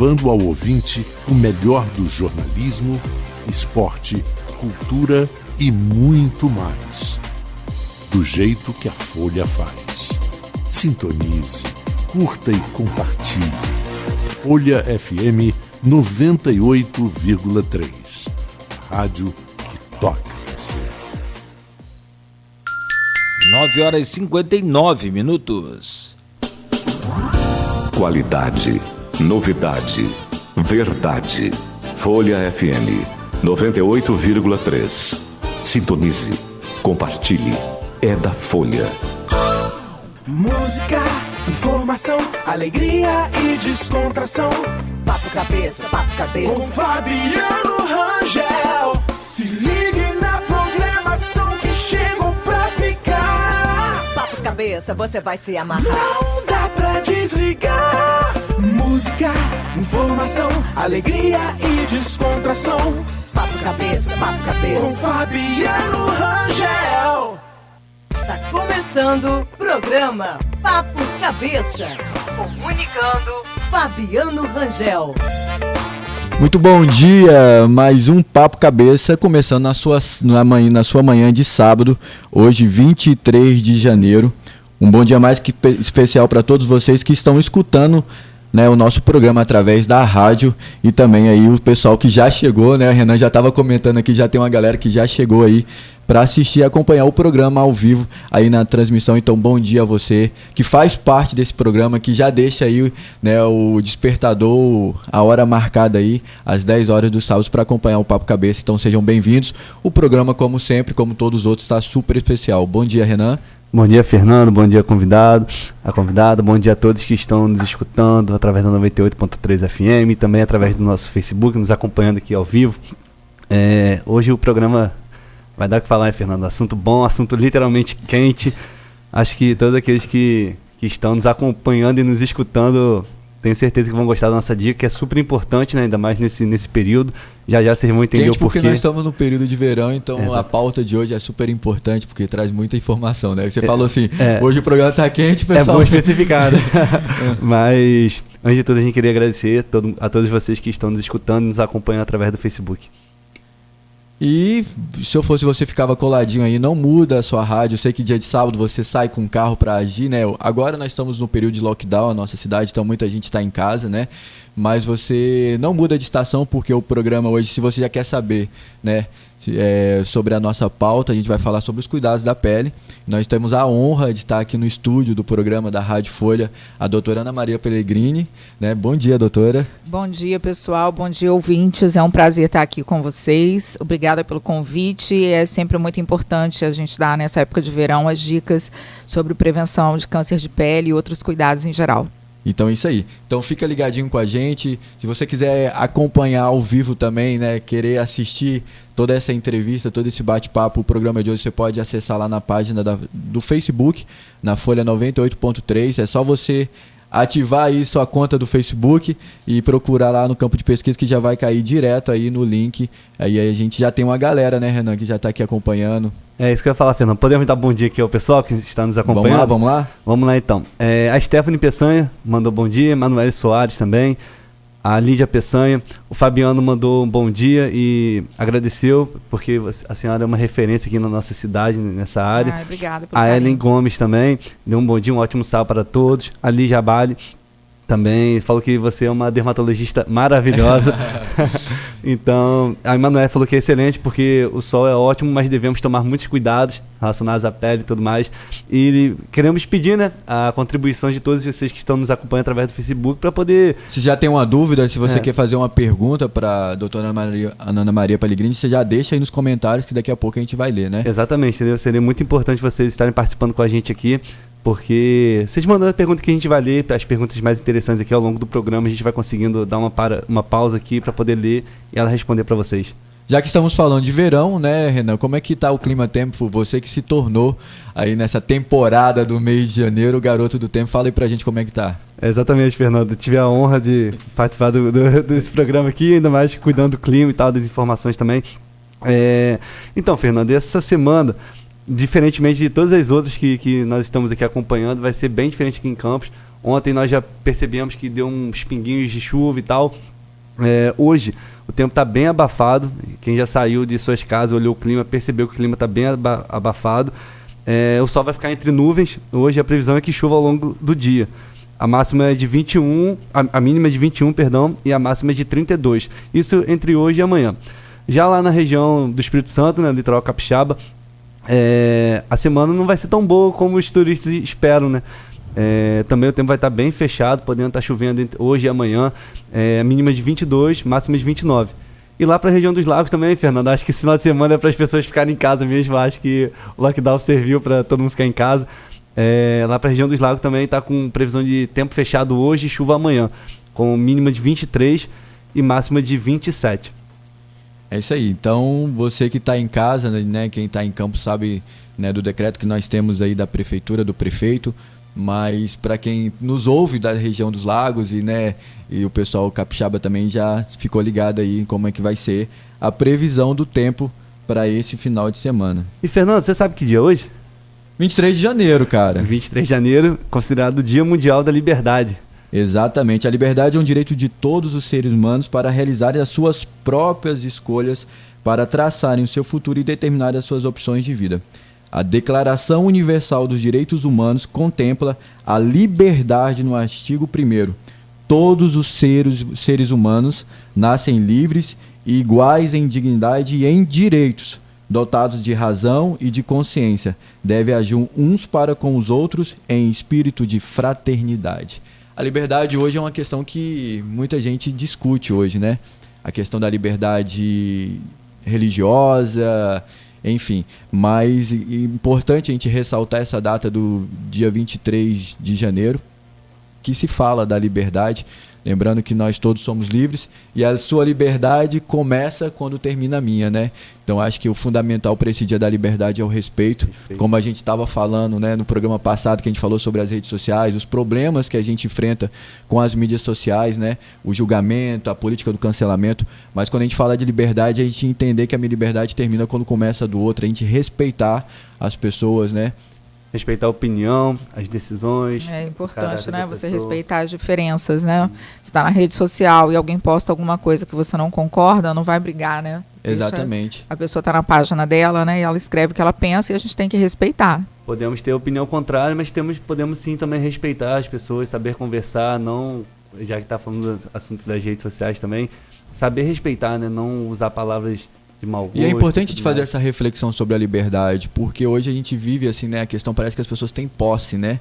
Levando ao ouvinte o melhor do jornalismo, esporte, cultura e muito mais. Do jeito que a Folha faz. Sintonize, curta e compartilhe. Folha FM 98,3. Rádio que toca você. 9h59. Qualidade, novidade, verdade. Folha FM 98,3. Sintonize, compartilhe. É da Folha. Música, informação, alegria e descontração. Papo cabeça, com Fabiano Rangel. Se ligue na programação que chegou pra ficar. Papo cabeça, você vai se amarrar. Não dá pra desligar. Música, informação, alegria e descontração. Papo cabeça, com Fabiano Rangel. Está começando o programa Papo Cabeça. Comunicando Fabiano Rangel. Muito bom dia, mais um Papo Cabeça começando na sua manhã de sábado, hoje 23 de janeiro. Um bom dia mais que especial para todos vocês que estão escutando, né, o nosso programa através da rádio e também aí o pessoal que já chegou, né? O Renan já estava comentando aqui, já tem uma galera que já chegou aí para assistir e acompanhar o programa ao vivo aí na transmissão. Então, bom dia a você que faz parte desse programa, que já deixa aí, né, o despertador, a hora marcada aí, às 10 horas do sábado para acompanhar o Papo Cabeça. Então, sejam bem-vindos. O programa, como sempre, como todos os outros, está super especial. Bom dia, Renan. Bom dia, Fernando. Bom dia, convidada. Bom dia a todos que estão nos escutando através da 98.3 FM, também através do nosso Facebook, nos acompanhando aqui ao vivo. Hoje o programa vai dar o que falar, hein, Fernando? Assunto bom, assunto literalmente quente. Acho que todos aqueles que estão nos acompanhando e nos escutando, tenho certeza que vão gostar da nossa dica, que é super importante, né? Ainda mais nesse período. Já vocês vão entender o porquê. Porque nós estamos no período de verão, então a pauta de hoje é super importante, porque traz muita informação, né? Você falou assim, hoje o programa está quente, pessoal. É bom especificar, né? Mas, antes de tudo, a gente queria agradecer a todos vocês que estão nos escutando e nos acompanhando através do Facebook. E se eu fosse você, ficava coladinho aí, não muda a sua rádio. Eu sei que dia de sábado você sai com o carro para agir, né? Agora nós estamos no período de lockdown, a nossa cidade, então muita gente está em casa, né? Mas você não muda de estação, porque o programa hoje, se você já quer saber, né, sobre a nossa pauta, a gente vai falar sobre os cuidados da pele. Nós temos a honra de estar aqui no estúdio do programa da Rádio Folha, a doutora Ana Maria Pellegrini, né? Bom dia, doutora. Bom dia, pessoal. Bom dia, ouvintes. É um prazer estar aqui com vocês. Obrigada pelo convite. É sempre muito importante a gente dar, nessa época de verão, as dicas sobre prevenção de câncer de pele e outros cuidados em geral. Então é isso aí. Então fica ligadinho com a gente. Se você quiser acompanhar ao vivo também, né, querer assistir toda essa entrevista, todo esse bate-papo, o programa de hoje, você pode acessar lá na página do Facebook, na Folha 98.3. É só você ativar aí sua conta do Facebook e procurar lá no campo de pesquisa, que já vai cair direto aí no link. Aí a gente já tem uma galera, né, Renan, que já está aqui acompanhando. É isso que eu ia falar, Fernando. Podemos dar bom dia aqui ao pessoal que está nos acompanhando? Vamos lá? Vamos lá, então. A Stephanie Peçanha mandou bom dia, Manuel Soares também, a Lídia Peçanha, o Fabiano mandou um bom dia e agradeceu, porque a senhora é uma referência aqui na nossa cidade, nessa área. Obrigada pelo A carinho. Ellen Gomes também, deu um bom dia, um ótimo sábado para todos. A Lígia Abali também falou que você é uma dermatologista maravilhosa. Então, a Emanuele falou que é excelente, porque o sol é ótimo, mas devemos tomar muitos cuidados relacionados à pele e tudo mais. E queremos pedir, né, a contribuição de todos vocês que estão nos acompanhando através do Facebook para poder... Se já tem uma dúvida, se você quer fazer uma pergunta para a doutora Ana Maria Pellegrini, você já deixa aí nos comentários, que daqui a pouco a gente vai ler, né? Exatamente, entendeu? Seria muito importante vocês estarem participando com a gente aqui, porque vocês mandando a pergunta que a gente vai ler, as perguntas mais interessantes aqui ao longo do programa, a gente vai conseguindo dar uma pausa aqui para poder ler e ela responder para vocês. Já que estamos falando de verão, né, Renan, como é que tá o clima-tempo? Você que se tornou aí nessa temporada do mês de janeiro, o garoto do tempo, fala aí pra gente como é que tá. Exatamente, Fernando. Eu tive a honra de participar desse programa aqui, ainda mais cuidando do clima e tal, das informações também. Então, Fernando, essa semana, diferentemente de todas as outras que nós estamos aqui acompanhando, vai ser bem diferente aqui em Campos. Ontem nós já percebemos que deu uns pinguinhos de chuva e tal. Hoje o tempo está bem abafado. Quem já saiu de suas casas, olhou o clima, percebeu que o clima está bem abafado. O sol vai ficar entre nuvens. Hoje a previsão é que chova ao longo do dia. A máxima é de 21, a mínima é de 21, perdão, e a máxima é de 32. Isso entre hoje e amanhã. Já lá na região do Espírito Santo, né, litoral capixaba, a semana não vai ser tão boa como os turistas esperam, né? Também o tempo vai estar bem fechado, podendo estar chovendo hoje e amanhã. A mínima de 22, máxima de 29. E lá para a região dos lagos também, Fernando, acho que esse final de semana é para as pessoas ficarem em casa mesmo. Acho que o lockdown serviu para todo mundo ficar em casa. Lá para a região dos lagos também está com previsão de tempo fechado hoje e chuva amanhã, com mínima de 23 e máxima de 27. É isso aí. Então, você que está em casa, né, quem está em campo sabe, né, do decreto que nós temos aí da prefeitura, do prefeito, mas para quem nos ouve da região dos lagos e o pessoal capixaba também já ficou ligado aí em como é que vai ser a previsão do tempo para esse final de semana. E Fernando, você sabe que dia é hoje? 23 de janeiro, cara. 23 de janeiro, considerado o Dia Mundial da Liberdade. Exatamente. A liberdade é um direito de todos os seres humanos para realizarem as suas próprias escolhas, para traçarem o seu futuro e determinar as suas opções de vida. A Declaração Universal dos Direitos Humanos contempla a liberdade no artigo 1º. Todos os seres humanos nascem livres e iguais em dignidade e em direitos, dotados de razão e de consciência, devem agir uns para com os outros em espírito de fraternidade. A liberdade hoje é uma questão que muita gente discute hoje, né? A questão da liberdade religiosa, enfim. Mas é importante a gente ressaltar essa data do dia 23 de janeiro, que se fala da liberdade. Lembrando que nós todos somos livres e a sua liberdade começa quando termina a minha, né? Então acho que o fundamental para esse dia da liberdade é o respeito. Como a gente estava falando, né, no programa passado que a gente falou sobre as redes sociais, os problemas que a gente enfrenta com as mídias sociais, né? O julgamento, a política do cancelamento. Mas quando a gente fala de liberdade, a gente entender que a minha liberdade termina quando começa a do outro, a gente respeitar as pessoas, né? Respeitar a opinião, as decisões. É importante, né? Você respeitar as diferenças, né? Se está na rede social e alguém posta alguma coisa que você não concorda, não vai brigar, né? Exatamente. A pessoa está na página dela, né? E ela escreve o que ela pensa e a gente tem que respeitar. Podemos ter opinião contrária, mas podemos sim também respeitar as pessoas, saber conversar, não, já que está falando do assunto das redes sociais também, saber respeitar, né? Não usar palavras de mau gosto. E é importante a gente fazer essa reflexão sobre a liberdade, porque hoje a gente vive assim, né, a questão parece que as pessoas têm posse, né?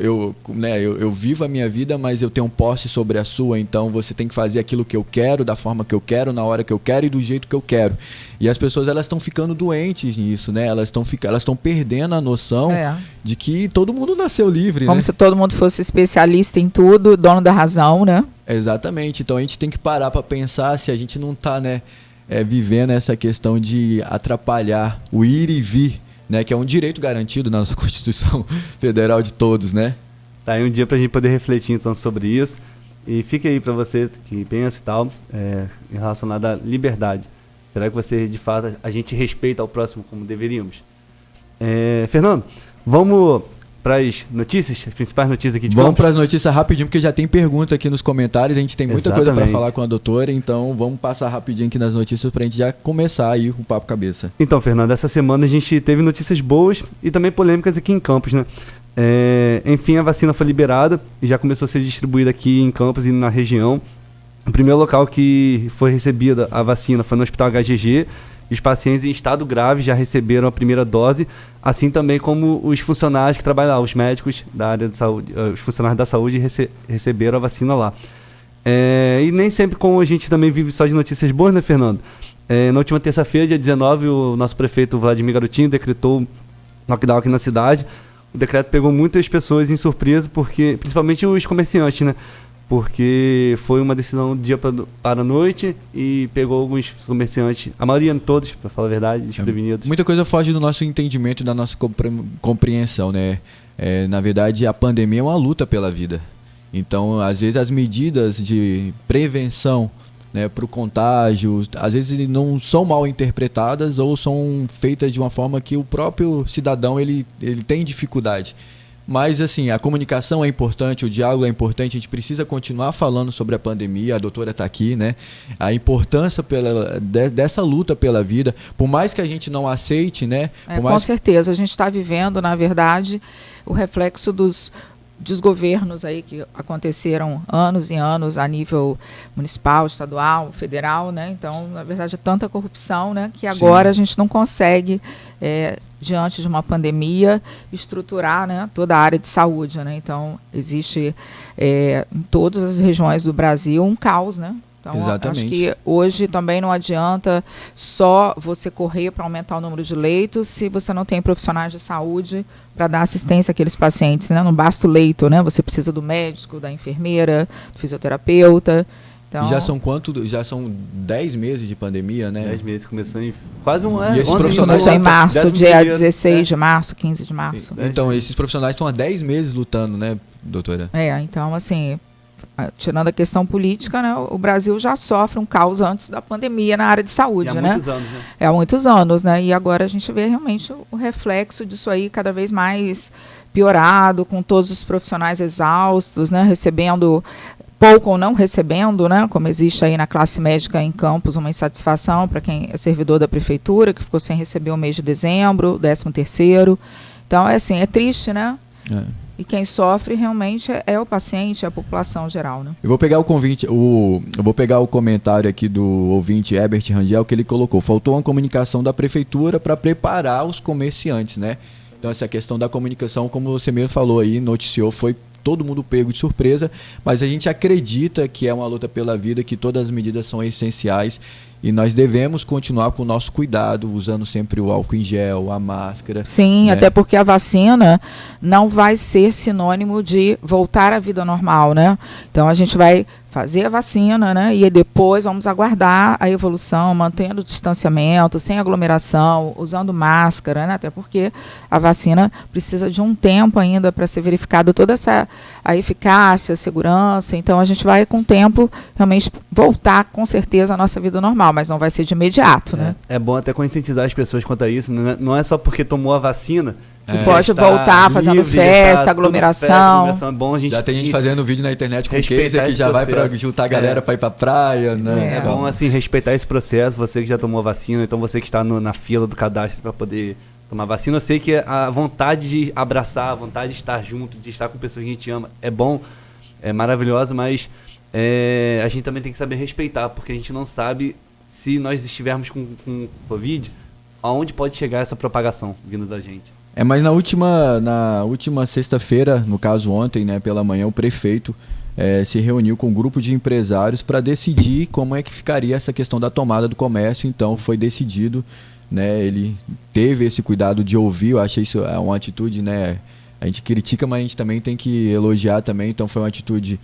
Eu vivo a minha vida, mas eu tenho posse sobre a sua, então você tem que fazer aquilo que eu quero, da forma que eu quero, na hora que eu quero e do jeito que eu quero. E as pessoas, elas estão ficando doentes nisso, né? Elas estão perdendo a noção de que todo mundo nasceu livre, como, né? Se todo mundo fosse especialista em tudo, dono da razão, né? Exatamente. Então a gente tem que parar para pensar se a gente não está, né, vivendo essa questão de atrapalhar o ir e vir, né, que é um direito garantido na nossa Constituição Federal de todos, né? Tá aí um dia pra gente poder refletir então sobre isso. E fica aí para você que pensa e tal, em relação à liberdade. Será que você, de fato, a gente respeita ao próximo como deveríamos? Fernando, vamos para as notícias, as principais notícias aqui de Vamos para as notícias rapidinho, porque já tem pergunta aqui nos comentários, a gente tem muita coisa para falar com a doutora, então vamos passar rapidinho aqui nas notícias para a gente já começar aí o Papo Cabeça. Então, Fernando, essa semana a gente teve notícias boas e também polêmicas aqui em Campos, né? Enfim, a vacina foi liberada e já começou a ser distribuída aqui em Campos e na região. O primeiro local que foi recebida a vacina foi no Hospital HGG. Os pacientes em estado grave já receberam a primeira dose, assim também como os funcionários que trabalham lá, os médicos da área de saúde, os funcionários da saúde receberam a vacina lá. E nem sempre, como a gente também vive só de notícias boas, né, Fernando? Na última terça-feira, dia 19, o nosso prefeito Vladimir Garotinho decretou lockdown aqui na cidade. O decreto pegou muitas pessoas em surpresa, porque, principalmente os comerciantes, né? Porque foi uma decisão do dia para a noite e pegou alguns comerciantes, a maioria, todos, para falar a verdade, desprevenidos. Muita coisa foge do nosso entendimento e da nossa compreensão, né? Na verdade, a pandemia é uma luta pela vida. Então, às vezes, as medidas de prevenção, né, para o contágio, às vezes não são mal interpretadas ou são feitas de uma forma que o próprio cidadão ele tem dificuldade. Mas, assim, a comunicação é importante, o diálogo é importante, a gente precisa continuar falando sobre a pandemia, a doutora está aqui, né? A importância dessa luta pela vida, por mais que a gente não aceite, né? Com certeza, a gente está vivendo, na verdade, o reflexo dos desgovernos aí que aconteceram anos e anos a nível municipal, estadual, federal, né? Então, na verdade, é tanta corrupção, né, que agora a gente não consegue, diante de uma pandemia, estruturar, né, toda a área de saúde, né? Então, existe em todas as regiões do Brasil um caos, né? Então, exatamente. Acho que hoje também não adianta só você correr para aumentar o número de leitos se você não tem profissionais de saúde para dar assistência àqueles pacientes, né? Não basta o leito, né? Você precisa do médico, da enfermeira, do fisioterapeuta. Então, já são Já são 10 meses de pandemia, né? 10 meses, começou em quase um ano. E esses profissionais começou em março, dia 16 de março, 15 de março. Então, esses profissionais estão há 10 meses lutando, né, doutora? Então, assim, tirando a questão política, né, o Brasil já sofre um caos antes da pandemia na área de saúde, há né? Muitos anos, né? Há muitos anos, né? E agora a gente vê realmente o reflexo disso aí cada vez mais piorado, com todos os profissionais exaustos, né? Recebendo pouco ou não recebendo, né? Como existe aí na classe médica em Campos uma insatisfação para quem é servidor da prefeitura, que ficou sem receber o mês de dezembro, 13º. Então, é triste, né? E quem sofre realmente é o paciente, é a população geral, né? Eu vou pegar eu vou pegar o comentário aqui do ouvinte Herbert Rangel, que ele colocou: faltou uma comunicação da prefeitura para preparar os comerciantes, né? Então, essa questão da comunicação, como você mesmo falou aí, noticiou, foi todo mundo pego de surpresa, mas a gente acredita que é uma luta pela vida, que todas as medidas são essenciais e nós devemos continuar com o nosso cuidado, usando sempre o álcool em gel, a máscara. Sim, né? Até porque a vacina não vai ser sinônimo de voltar à vida normal, né? Então a gente vai fazer a vacina, né? E depois vamos aguardar a evolução, mantendo o distanciamento, sem aglomeração, usando máscara, né? Até porque a vacina precisa de um tempo ainda para ser verificado toda a eficácia, a segurança. Então a gente vai com o tempo realmente voltar com certeza à nossa vida normal, mas não vai ser de imediato, né? É bom até conscientizar as pessoas quanto a isso, não é só porque tomou a vacina que pode voltar fazendo festa, aglomeração. É bom a gente já tem gente fazendo vídeo na internet com case que já vai para juntar a galera para ir para praia, né? É bom assim respeitar esse processo, você que já tomou a vacina, então você que está na fila do cadastro para poder tomar vacina. Eu sei que a vontade de abraçar, a vontade de estar junto, de estar com pessoas que a gente ama, é bom, é maravilhoso, mas a gente também tem que saber respeitar, porque a gente não sabe se nós estivermos com Covid, aonde pode chegar essa propagação vindo da gente. Mas na última sexta-feira, no caso ontem, né, pela manhã, o prefeito se reuniu com um grupo de empresários para decidir como é que ficaria essa questão da tomada do comércio. Então foi decidido, né, ele teve esse cuidado de ouvir. Eu achei isso uma atitude, né, a gente critica, mas a gente também tem que elogiar também. Então foi uma atitude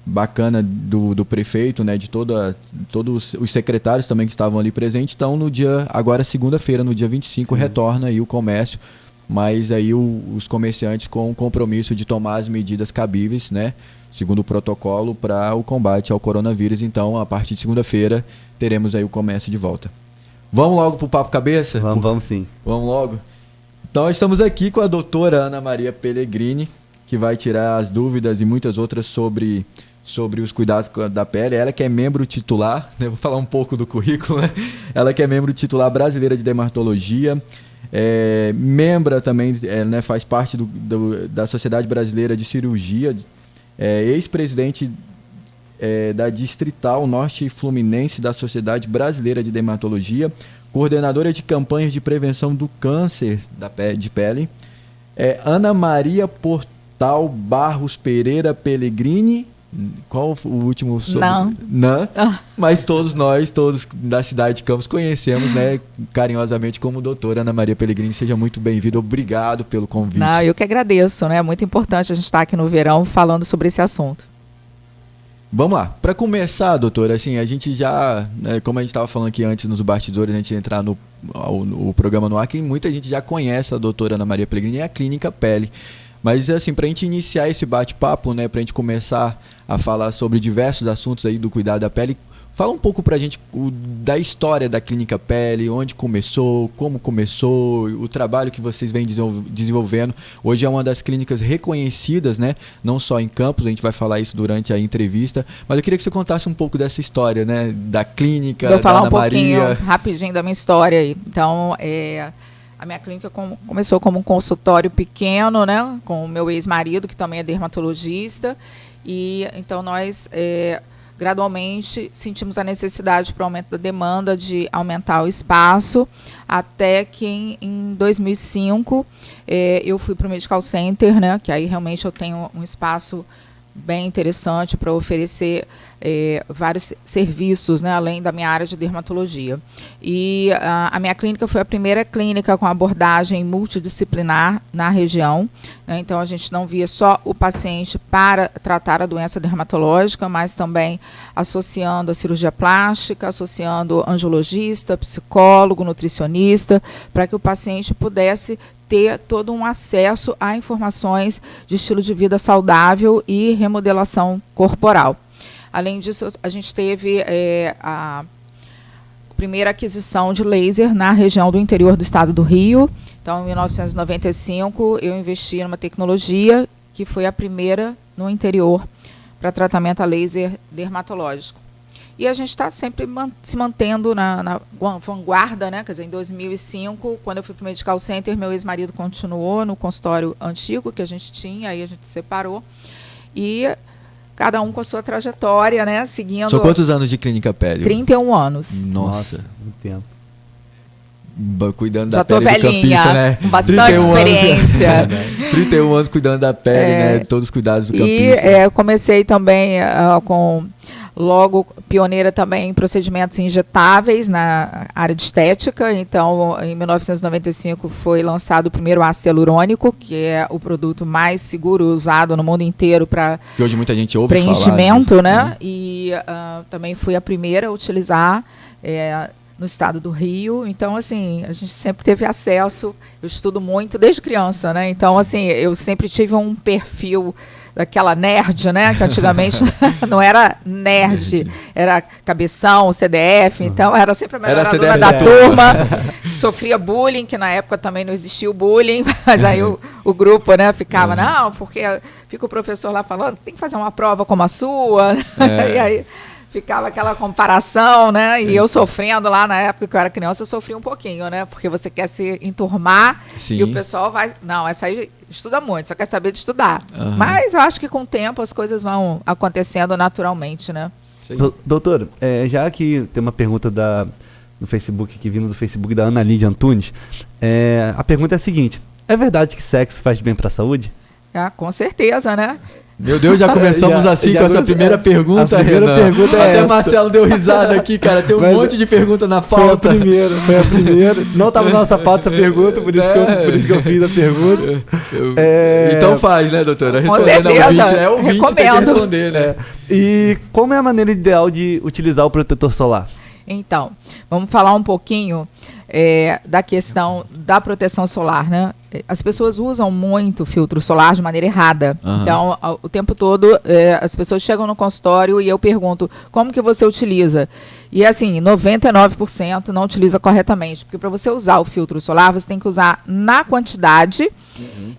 bacana do prefeito, né, de todos os secretários também que estavam ali presentes. Então agora segunda-feira, no dia 25, sim, retorna aí o comércio, mas aí os comerciantes com o compromisso de tomar as medidas cabíveis, né, segundo o protocolo, para o combate ao coronavírus. Então, a partir de segunda-feira, teremos aí o comércio de volta. Vamos logo pro Papo Cabeça? Vamos sim. Vamos logo. Então, estamos aqui com a doutora Ana Maria Pellegrini, que vai tirar as dúvidas e muitas outras sobre os cuidados da pele. Ela que é membro titular, né, vou falar um pouco do currículo, né? Ela que é membro titular brasileira de dermatologia, membra também, né, faz parte da Sociedade Brasileira de Cirurgia, ex-presidente da Distrital Norte Fluminense da Sociedade Brasileira de Dermatologia, coordenadora de campanhas de prevenção do câncer de pele. Ana Maria Portal Barros Pereira Pellegrini. Qual o último sobrenome? Não. Mas todos da cidade de Campos conhecemos, né, carinhosamente como doutora Ana Maria Pellegrini. Seja muito bem-vindo, obrigado pelo convite. Eu que agradeço, né? É muito importante a gente estar aqui no verão falando sobre esse assunto. Vamos lá. Para começar, doutora, assim, a gente já, né, como a gente estava falando aqui antes nos bastidores, a gente entrar no programa no ar, que muita gente já conhece a doutora Ana Maria Pellegrini e a Clínica Pele. Mas, assim, para a gente iniciar esse bate-papo, né, para a gente começar a falar sobre diversos assuntos aí do cuidado da pele, Fala um pouco pra gente da história da Clínica Pele, onde começou, como começou, o trabalho que vocês vêm desenvolvendo. Hoje é uma das clínicas reconhecidas, né? Não só em Campos, a gente vai falar isso durante a entrevista, mas eu queria que você contasse um pouco dessa história, né? Da clínica, Vou falar da Ana um pouquinho Maria. rapidinho da minha história aí. Então, a minha clínica começou como um consultório pequeno, né? Com o meu ex-marido, que também é dermatologista. E então nós gradualmente sentimos a necessidade para o aumento da demanda de aumentar o espaço, até que em 2005 eu fui para o Medical Center, né, que aí realmente eu tenho um espaço bem interessante para oferecer vários serviços, né, além da minha área de dermatologia. E a minha clínica foi a primeira clínica com abordagem multidisciplinar na região, né, então a gente não via só o paciente para tratar a doença dermatológica, mas também associando a cirurgia plástica, associando angiologista, psicólogo, nutricionista, para que o paciente pudesse ter todo um acesso a informações de estilo de vida saudável e remodelação corporal. Além disso, a gente teve a primeira aquisição de laser na região do interior do estado do Rio. Então, em 1995, eu investi numa tecnologia que foi a primeira no interior para tratamento a laser dermatológico. E a gente está sempre se mantendo na vanguarda, né? Quer dizer, em 2005, quando eu fui para o Medical Center, meu ex-marido continuou no consultório antigo que a gente tinha, aí a gente separou. E cada um com a sua trajetória, né? Seguindo... São quantos anos de Clínica Pele? 31 anos. Nossa. Muito tempo. Cuidando Já da pele tô velhinha, do campista, né? com bastante experiência. 31 anos cuidando da pele, né? Todos os cuidados do campista. E eu comecei também logo pioneira também em procedimentos injetáveis na área de estética. Então, em 1995 foi lançado o primeiro ácido hialurônico, que é o produto mais seguro usado no mundo inteiro para que hoje muita gente ouve preenchimento, falar, né? E também fui a primeira a utilizar no estado do Rio. Então, assim, a gente sempre teve acesso. Eu estudo muito desde criança, né? Então, assim, eu sempre tive um perfil daquela nerd, né? Que antigamente não era nerd, era cabeção, CDF. Então, era sempre a melhor aluna da turma. Sofria bullying, que na época também não existia o bullying, mas aí o grupo, né, ficava, não, porque fica o professor lá falando, tem que fazer uma prova como a sua. E aí ficava aquela comparação, né? E eu sofrendo lá na época que eu era criança, eu sofri um pouquinho, né? Porque você quer se enturmar. Sim. E o pessoal vai... Não, essa aí estuda muito, só quer saber de estudar. Mas eu acho que com o tempo as coisas vão acontecendo naturalmente, né? Doutor, já que tem uma pergunta no Facebook, que vindo do Facebook da Ana Lídia Antunes, a pergunta é a seguinte: é verdade que sexo faz bem para a saúde? Com certeza, né? Meu Deus, já começamos assim com essa primeira pergunta, Renan. Até Marcelo deu risada aqui, cara. Tem um monte de pergunta na pauta. Foi a primeira. Não estava na nossa pauta essa pergunta, por isso que eu fiz a pergunta. Então faz, né, doutora? Com certeza. O ouvinte tem que responder, né? E como é a maneira ideal de utilizar o protetor solar? Então, vamos falar um pouquinho da questão da proteção solar, né? As pessoas usam muito filtro solar de maneira errada. Então, o tempo todo, as pessoas chegam no consultório e eu pergunto, como que você utiliza? E assim, 99% não utiliza corretamente, porque para você usar o filtro solar, você tem que usar na quantidade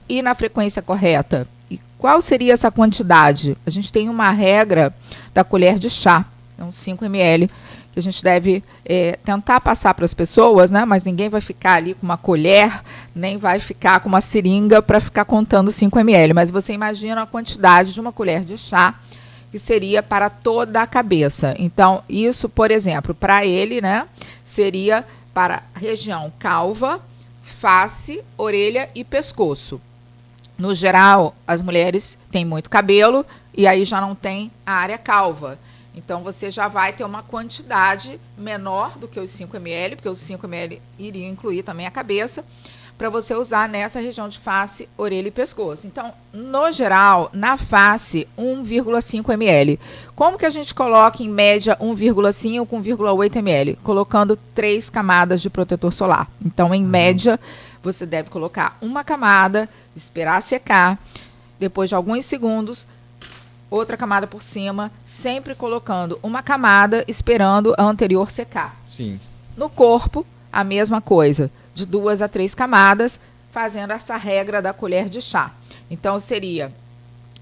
e na frequência correta. E qual seria essa quantidade? A gente tem uma regra da colher de chá, uns 5 ml, que a gente deve tentar passar para as pessoas, né? Mas ninguém vai ficar ali com uma colher, nem vai ficar com uma seringa para ficar contando 5 ml. Mas você imagina a quantidade de uma colher de chá que seria para toda a cabeça. Então, isso, por exemplo, para ele, né, seria para a região calva, face, orelha e pescoço. No geral, as mulheres têm muito cabelo e aí já não tem a área calva. Então, você já vai ter uma quantidade menor do que os 5 ml, porque os 5 ml iriam incluir também a cabeça, para você usar nessa região de face, orelha e pescoço. Então, no geral, na face, 1,5 ml. Como que a gente coloca, em média, 1,5 com 1,8 ml? Colocando 3 camadas de protetor solar. Então, em média, você deve colocar uma camada, esperar secar, depois de alguns segundos, outra camada por cima, sempre colocando uma camada, esperando a anterior secar. Sim. No corpo, a mesma coisa, de 2 a 3 camadas, fazendo essa regra da colher de chá. Então, seria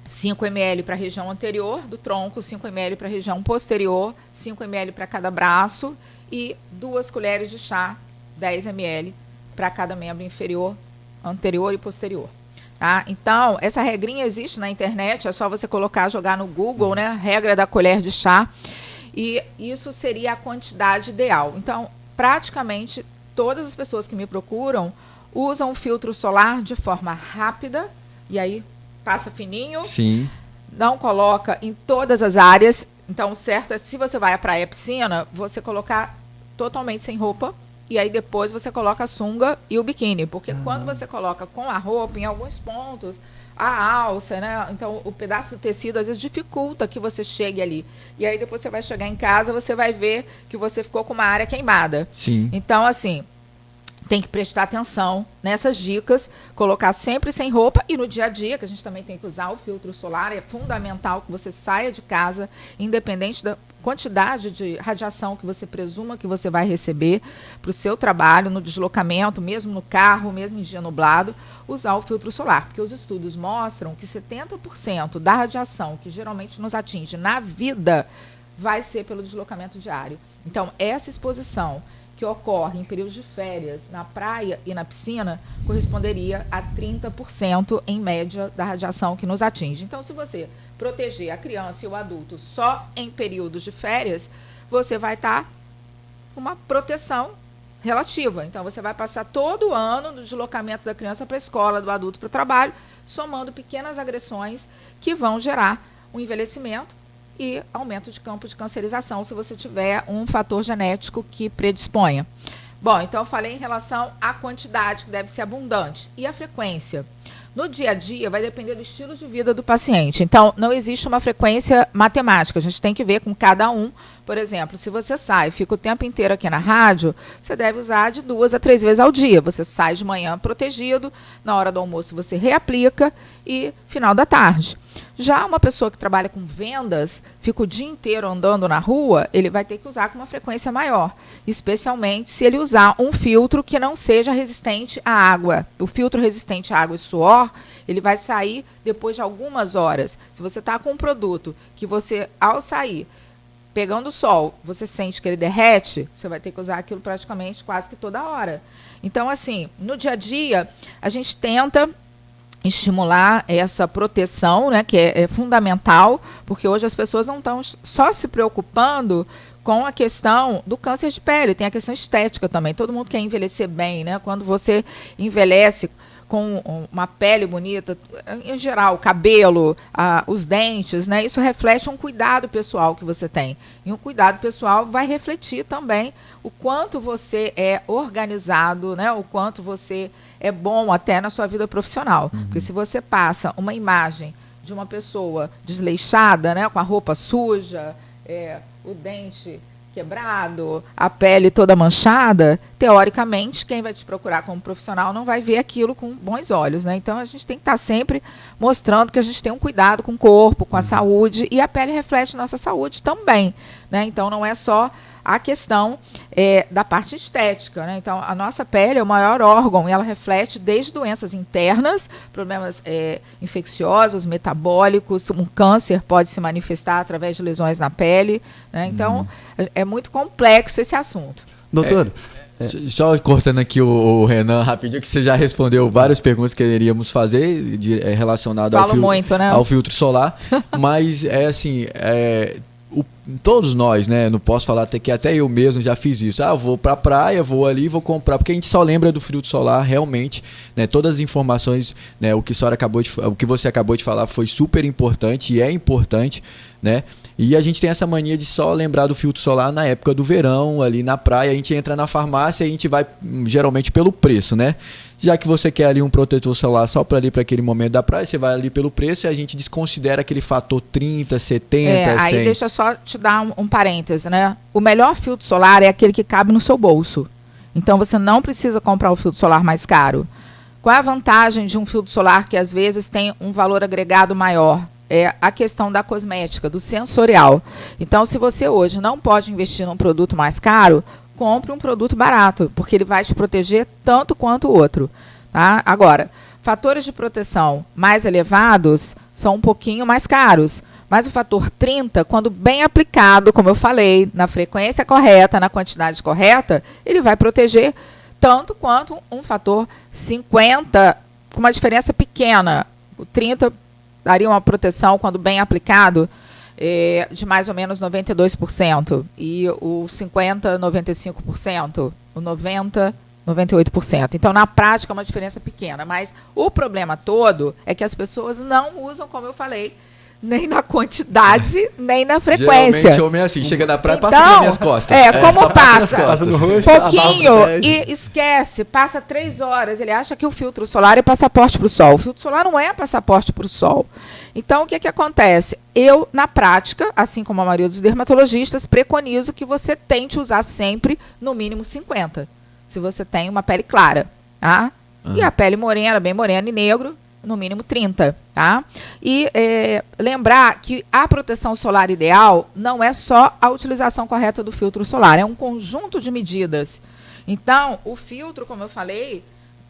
5 ml para a região anterior do tronco, 5 ml para a região posterior, 5 ml para cada braço e 2 colheres de chá, 10 ml para cada membro inferior, anterior e posterior. Tá? Então, essa regrinha existe na internet, é só você colocar, jogar no Google, né? Regra da colher de chá, e isso seria a quantidade ideal. Então, praticamente todas as pessoas que me procuram usam o filtro solar de forma rápida, e aí passa fininho. Sim. Não coloca em todas as áreas. Então, certo é, se você vai à praia, piscina, você colocar totalmente sem roupa, e aí depois você coloca a sunga e o biquíni, porque quando você coloca com a roupa, em alguns pontos, a alça, né? Então o pedaço do tecido às vezes dificulta que você chegue ali. E aí depois você vai chegar em casa, você vai ver que você ficou com uma área queimada. Sim. Então, assim, tem que prestar atenção nessas dicas, colocar sempre sem roupa, e no dia a dia, que a gente também tem que usar o filtro solar, é fundamental que você saia de casa, independente da quantidade de radiação que você presuma que você vai receber para o seu trabalho, no deslocamento, mesmo no carro, mesmo em dia nublado, usar o filtro solar. Porque os estudos mostram que 70% da radiação que geralmente nos atinge na vida vai ser pelo deslocamento diário. Então, essa exposição que ocorre em períodos de férias na praia e na piscina corresponderia a 30% em média da radiação que nos atinge. Então, se você proteger a criança e o adulto só em períodos de férias, você vai estar com uma proteção relativa. Então, você vai passar todo o ano do deslocamento da criança para a escola, do adulto para o trabalho, somando pequenas agressões que vão gerar um envelhecimento e aumento de campo de cancerização, se você tiver um fator genético que predisponha. Bom, então eu falei em relação à quantidade, que deve ser abundante, e a frequência. No dia a dia, vai depender do estilo de vida do paciente. Então, não existe uma frequência matemática. A gente tem que ver com cada um. Por exemplo, se você sai, fica o tempo inteiro aqui na rádio, você deve usar de 2 a 3 vezes ao dia. Você sai de manhã protegido, na hora do almoço você reaplica e final da tarde. Já uma pessoa que trabalha com vendas, fica o dia inteiro andando na rua, ele vai ter que usar com uma frequência maior, especialmente se ele usar um filtro que não seja resistente à água. O filtro resistente à água e suor, ele vai sair depois de algumas horas. Se você está com um produto que você, ao sair, pegando o sol, você sente que ele derrete, você vai ter que usar aquilo praticamente quase que toda hora. Então, assim, no dia a dia, a gente tenta estimular essa proteção, né, que é fundamental, porque hoje as pessoas não estão só se preocupando com a questão do câncer de pele, tem a questão estética também. Todo mundo quer envelhecer bem, né? Quando você envelhece com uma pele bonita, em geral, o cabelo, os dentes, né? Isso reflete um cuidado pessoal que você tem. E um cuidado pessoal vai refletir também o quanto você é organizado, né? O quanto você é bom até na sua vida profissional. Porque se você passa uma imagem de uma pessoa desleixada, né? Com a roupa suja, o dente quebrado, a pele toda manchada, teoricamente, quem vai te procurar como profissional não vai ver aquilo com bons olhos, né? Então, a gente tem que estar sempre mostrando que a gente tem um cuidado com o corpo, com a saúde, e a pele reflete nossa saúde também, né? Então, não é só a questão da parte estética, né? Então, a nossa pele é o maior órgão e ela reflete desde doenças internas, problemas infecciosos, metabólicos, um câncer pode se manifestar através de lesões na pele, né? Então, é muito complexo esse assunto. Doutor, só cortando aqui o Renan rapidinho, que você já respondeu várias perguntas que queríamos fazer relacionadas ao filtro solar, mas é assim, todos nós, né, não posso falar que até eu mesmo já fiz isso. Eu vou pra praia, vou ali, vou comprar, porque a gente só lembra do filtro solar realmente, né, todas as informações, né, o que você acabou de falar foi super importante e é importante, né? E a gente tem essa mania de só lembrar do filtro solar na época do verão, ali na praia. A gente entra na farmácia e a gente vai geralmente pelo preço, né? Já que você quer ali um protetor solar só para aquele momento da praia, você vai ali pelo preço e a gente desconsidera aquele fator 30, 70, 100. Aí deixa eu só te dar um parêntese, né? O melhor filtro solar é aquele que cabe no seu bolso. Então você não precisa comprar o filtro solar mais caro. Qual é a vantagem de um filtro solar que às vezes tem um valor agregado maior? é a questão da cosmética, do sensorial. Então, se você hoje não pode investir num produto mais caro, compre um produto barato, porque ele vai te proteger tanto quanto o outro. Tá? Agora, fatores de proteção mais elevados são um pouquinho mais caros. Mas o fator 30, quando bem aplicado, como eu falei, na frequência correta, na quantidade correta, ele vai proteger tanto quanto um fator 50, com uma diferença pequena. O 30 daria uma proteção, quando bem aplicado, de mais ou menos 92%. E o 50, 95%. O 90, 98%. Então, na prática, é uma diferença pequena. Mas o problema todo é que as pessoas não usam, como eu falei, nem na quantidade, nem na frequência. Geralmente, homem é assim, chega na praia e passa Então, nas minhas costas. Como passa? Passa no rosto, Pouquinho abafa o pé. e esquece, passa 3 horas. Ele acha que o filtro solar é passaporte para o sol. O filtro solar não é passaporte para o sol. Então, o que acontece? Eu, na prática, assim como a maioria dos dermatologistas, preconizo que você tente usar sempre, no mínimo, 50. Se você tem uma pele clara. Tá? E a pele morena, bem morena e negro, no mínimo 30, tá? E lembrar que a proteção solar ideal não é só a utilização correta do filtro solar, é um conjunto de medidas. Então, o filtro, como eu falei,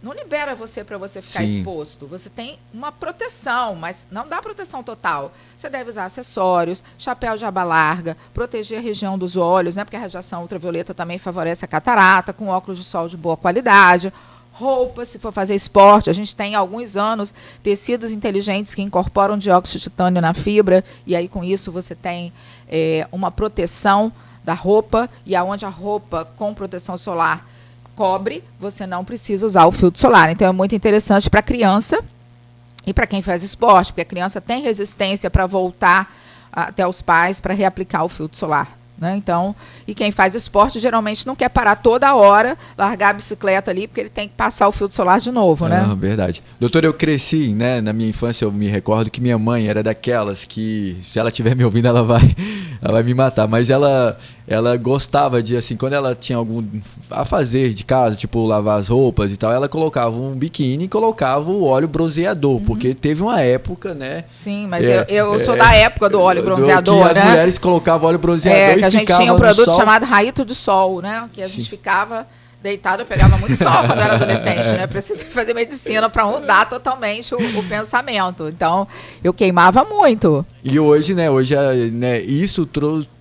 não libera você para você ficar Sim. exposto. Você tem uma proteção, mas não dá proteção total. Você deve usar acessórios, chapéu de aba larga, proteger a região dos olhos, né? Porque a radiação ultravioleta também favorece a catarata, com óculos de sol de boa qualidade. Roupa, se for fazer esporte, a gente tem há alguns anos tecidos inteligentes que incorporam dióxido de titânio na fibra, e aí com isso você tem uma proteção da roupa, e aonde a roupa com proteção solar cobre, você não precisa usar o filtro solar. Então é muito interessante para a criança e para quem faz esporte, porque a criança tem resistência para voltar até os pais para reaplicar o filtro solar. Né? Então, e quem faz esporte geralmente não quer parar toda hora, largar a bicicleta ali, porque ele tem que passar o filtro solar de novo, né? Verdade. Doutor, eu cresci, né? Na minha infância eu me recordo que minha mãe era daquelas que, se ela estiver me ouvindo, ela vai me matar. Mas ela gostava de, assim, quando ela tinha algum a fazer de casa, tipo lavar as roupas e tal, ela colocava um biquíni e colocava o óleo bronzeador, porque teve uma época, né? Sim, mas eu sou da época do óleo bronzeador, que né? as mulheres colocavam óleo bronzeador que a gente tinha um produto chamado Raito de Sol, né? Que a gente ficava deitado, eu pegava muito sol quando eu era adolescente, né? Precisei fazer medicina para mudar totalmente o pensamento. Então, eu queimava muito. E hoje, né? Isso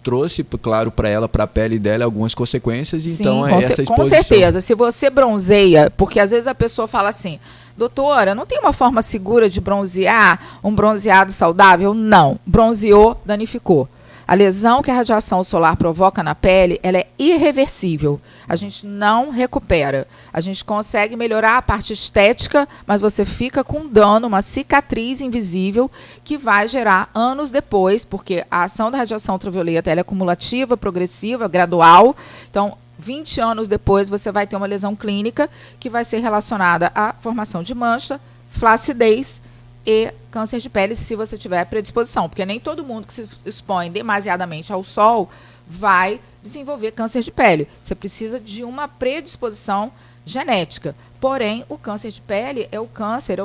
trouxe, claro, para ela, para a pele dela, algumas consequências. Então, essa exposição. Com certeza. Se você bronzeia, porque às vezes a pessoa fala assim: doutora, não tem uma forma segura de bronzear, um bronzeado saudável? Não. Bronzeou, danificou. A lesão que a radiação solar provoca na pele, ela é irreversível. A gente não recupera. A gente consegue melhorar a parte estética, mas você fica com dano, uma cicatriz invisível que vai gerar anos depois, porque a ação da radiação ultravioleta ela é cumulativa, progressiva, gradual. Então, 20 anos depois, você vai ter uma lesão clínica que vai ser relacionada à formação de mancha, flacidez e câncer de pele, se você tiver predisposição. Porque nem todo mundo que se expõe demasiadamente ao sol vai desenvolver câncer de pele. Você precisa de uma predisposição genética. Porém, o câncer de pele é o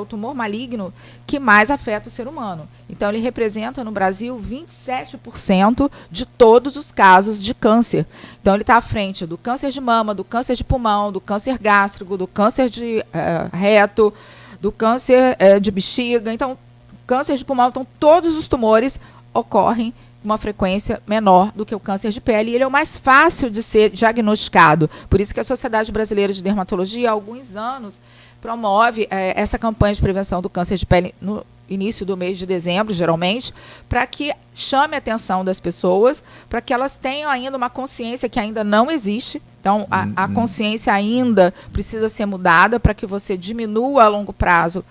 tumor maligno que mais afeta o ser humano. Então, ele representa no Brasil 27% de todos os casos de câncer. Então, ele está à frente do câncer de mama, do câncer de pulmão, do câncer gástrico, do câncer de reto, do câncer de bexiga. Então, câncer de pulmão, então todos os tumores ocorrem com uma frequência menor do que o câncer de pele, e ele é o mais fácil de ser diagnosticado. Por isso que a Sociedade Brasileira de Dermatologia, há alguns anos, promove essa campanha de prevenção do câncer de pele no início do mês de dezembro, geralmente, para que chame a atenção das pessoas, para que elas tenham ainda uma consciência que ainda não existe. Então, a consciência ainda precisa ser mudada para que você diminua a longo prazo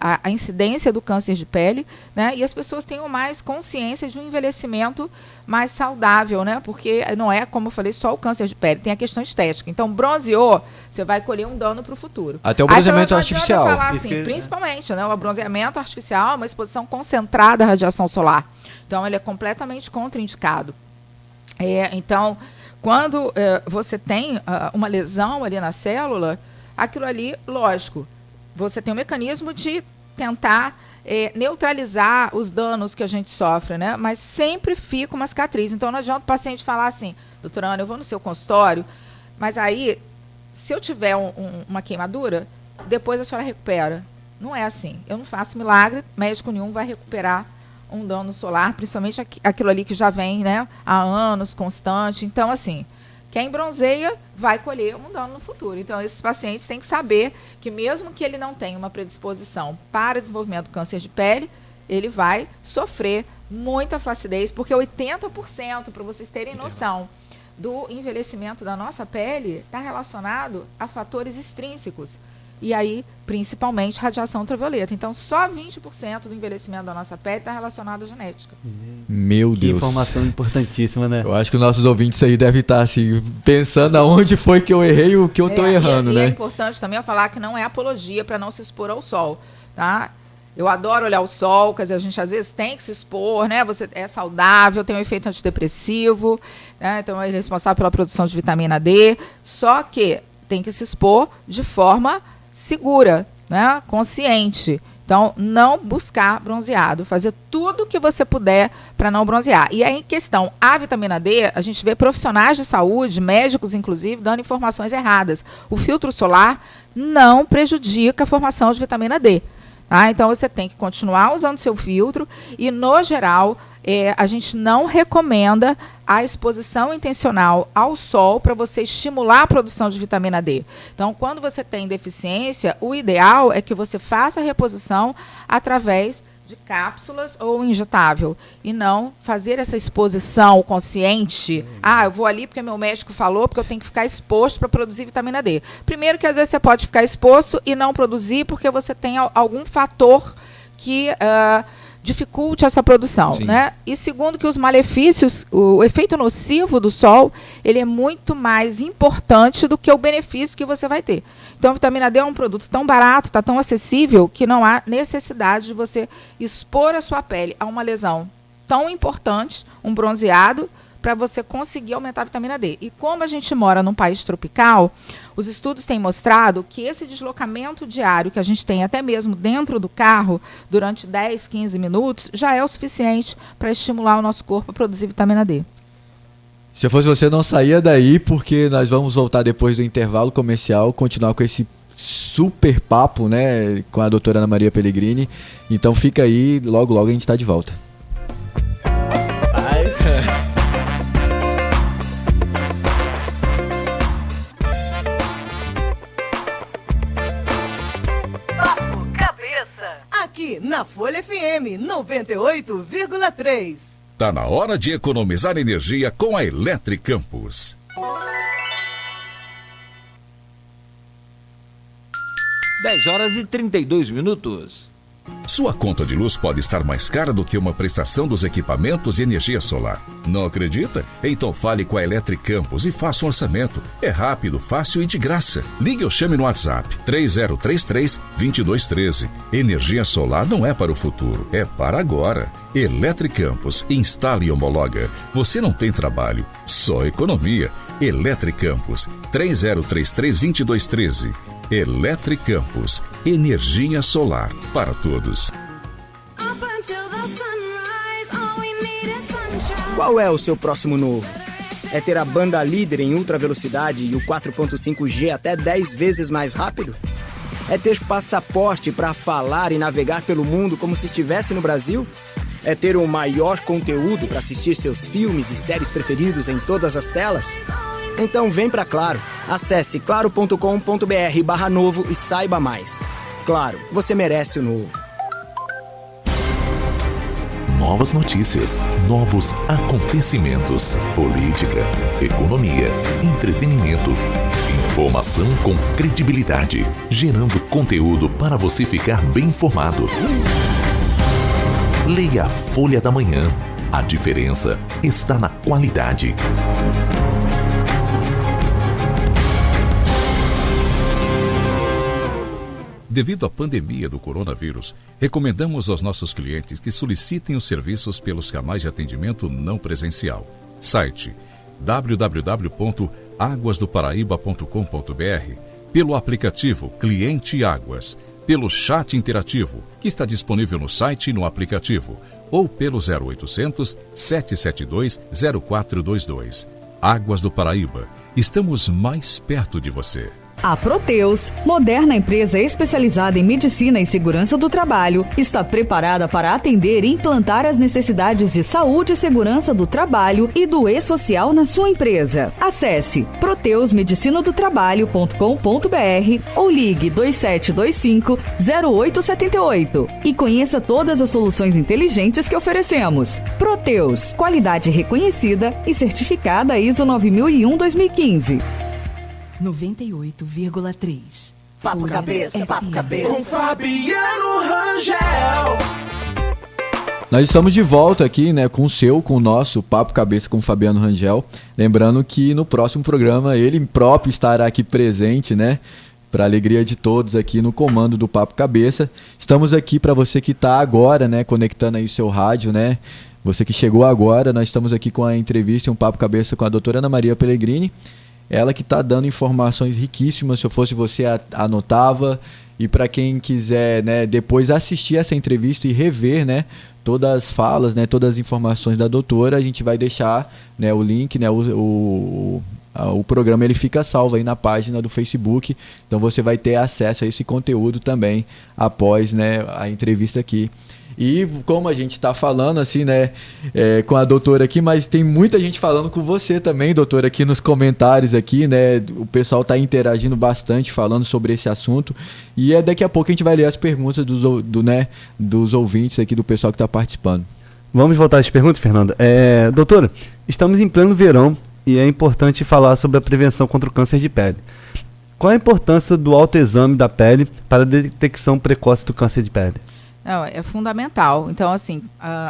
a incidência do câncer de pele, né? E as pessoas tenham mais consciência de um envelhecimento mais saudável, né? Porque não é, como eu falei, só o câncer de pele, tem a questão estética. Então, bronzeou, você vai colher um dano para o futuro. Até o bronzeamento artificial. Falar assim, principalmente, né? O bronzeamento artificial é uma exposição concentrada à radiação solar. Então, ele é completamente contraindicado. Então, quando você tem uma lesão ali na célula, aquilo ali, lógico, você tem um mecanismo de tentar neutralizar os danos que a gente sofre, né? Mas sempre fica uma cicatriz. Então, não adianta o paciente falar assim, doutora Ana, eu vou no seu consultório, mas aí, se eu tiver uma queimadura, depois a senhora recupera. Não é assim. Eu não faço milagre, médico nenhum vai recuperar um dano solar, principalmente aquilo ali que já vem, né, há anos, constante. Então, assim, quem bronzeia vai colher um dano no futuro. Então, esses pacientes têm que saber que mesmo que ele não tenha uma predisposição para desenvolvimento do câncer de pele, ele vai sofrer muita flacidez, porque 80%, para vocês terem noção, do envelhecimento da nossa pele está relacionado a fatores extrínsecos. E aí, principalmente, radiação ultravioleta. Então, só 20% do envelhecimento da nossa pele está relacionado à genética. Meu Que Deus. informação importantíssima, né? Eu acho que os nossos ouvintes aí devem estar assim, pensando aonde foi que eu errei e o que eu estou errando, né? É importante também eu falar que não é apologia para não se expor ao sol, tá? Eu adoro olhar o sol, quer dizer, a gente às vezes tem que se expor, né? Você é saudável, tem um efeito antidepressivo, né? Então é responsável pela produção de vitamina D, só que tem que se expor de forma segura, né? Consciente. Então, não buscar bronzeado, fazer tudo o que você puder para não bronzear. E aí, em questão, a vitamina D, a gente vê profissionais de saúde, médicos inclusive, dando informações erradas. O filtro solar não prejudica a formação de vitamina D. Tá? Então, você tem que continuar usando seu filtro e, no geral, a gente não recomenda a exposição intencional ao sol para você estimular a produção de vitamina D. Então, quando você tem deficiência, o ideal é que você faça a reposição através de cápsulas ou injetável e não fazer essa exposição consciente. Eu vou ali porque meu médico falou, porque eu tenho que ficar exposto para produzir vitamina D. Primeiro que às vezes você pode ficar exposto e não produzir porque você tem algum fator que dificulte essa produção, né? E segundo que os malefícios, o efeito nocivo do sol, ele é muito mais importante do que o benefício que você vai ter. Então, a vitamina D é um produto tão barato, está tão acessível, que não há necessidade de você expor a sua pele a uma lesão tão importante, um bronzeado, para você conseguir aumentar a vitamina D. E como a gente mora num país tropical, os estudos têm mostrado que esse deslocamento diário que a gente tem até mesmo dentro do carro, durante 10, 15 minutos, já é o suficiente para estimular o nosso corpo a produzir vitamina D. Se eu fosse você, não saía daí, porque nós vamos voltar depois do intervalo comercial, continuar com esse super papo, né, com a doutora Ana Maria Pellegrini. Então fica aí, logo logo a gente está de volta. Aqui na Folha FM 98,3. Tá na hora de economizar energia com a Eletricampus. Dez horas e 32 minutos. Sua conta de luz pode estar mais cara do que uma prestação dos equipamentos de energia solar. Não acredita? Então fale com a Eletricampus e faça um orçamento. É rápido, fácil e de graça. Ligue ou chame no WhatsApp 3033-2213. Energia solar não é para o futuro, é para agora. Eletricampus, instala e homologa. Você não tem trabalho, só economia. Eletricampus 3033-2213. Eletricampus, energia solar para todos. Qual é o seu próximo novo? É ter a banda líder em ultra velocidade e o 4.5G até 10 vezes mais rápido? É ter passaporte para falar e navegar pelo mundo como se estivesse no Brasil? É ter o maior conteúdo para assistir seus filmes e séries preferidos em todas as telas? Então vem pra Claro. Acesse claro.com.br/novo e saiba mais. Claro, você merece o novo. Novas notícias, novos acontecimentos, política, economia, entretenimento, informação com credibilidade, gerando conteúdo para você ficar bem informado. Leia a Folha da Manhã. A diferença está na qualidade. Devido à pandemia do coronavírus, recomendamos aos nossos clientes que solicitem os serviços pelos canais de atendimento não presencial. Site www.aguasdoparaíba.com.br, pelo aplicativo Cliente Águas, pelo chat interativo, que está disponível no site e no aplicativo, ou pelo 0800 772 0422. Águas do Paraíba, estamos mais perto de você. A Proteus, moderna empresa especializada em medicina e segurança do trabalho, está preparada para atender e implantar as necessidades de saúde e segurança do trabalho e do e-social na sua empresa. Acesse proteusmedicinadotrabalho.com.br ou ligue 2725-0878 e conheça todas as soluções inteligentes que oferecemos. Proteus, qualidade reconhecida e certificada ISO 9001-2015. 98,3. Papo Cabeça, Papo Cabeça. Com Fabiano Rangel. Nós estamos de volta aqui, né, com o nosso Papo Cabeça com o Fabiano Rangel. Lembrando que no próximo programa ele próprio estará aqui presente, né, para alegria de todos aqui no comando do Papo Cabeça. Estamos aqui para você que está agora, né, conectando aí o seu rádio, né, você que chegou agora. Nós estamos aqui com a entrevista, um Papo Cabeça com a doutora Ana Maria Pellegrini. Ela que está dando informações riquíssimas. Se eu fosse você, anotava. E para quem quiser, né, depois assistir essa entrevista e rever, né, todas as falas, né, todas as informações da doutora, a gente vai deixar, né, o link, né, o programa ele fica salvo aí na página do Facebook. Então você vai ter acesso a esse conteúdo também após, né, a entrevista aqui. E como a gente está falando assim, né, com a doutora aqui, mas tem muita gente falando com você também, doutora, aqui nos comentários aqui, né, o pessoal está interagindo bastante, falando sobre esse assunto, e daqui a pouco a gente vai ler as perguntas dos ouvintes aqui, do pessoal que está participando. Vamos voltar às perguntas, Fernanda. Doutora, estamos em pleno verão e é importante falar sobre a prevenção contra o câncer de pele. Qual a importância do autoexame da pele para a detecção precoce do câncer de pele? Não, é fundamental. Então, assim,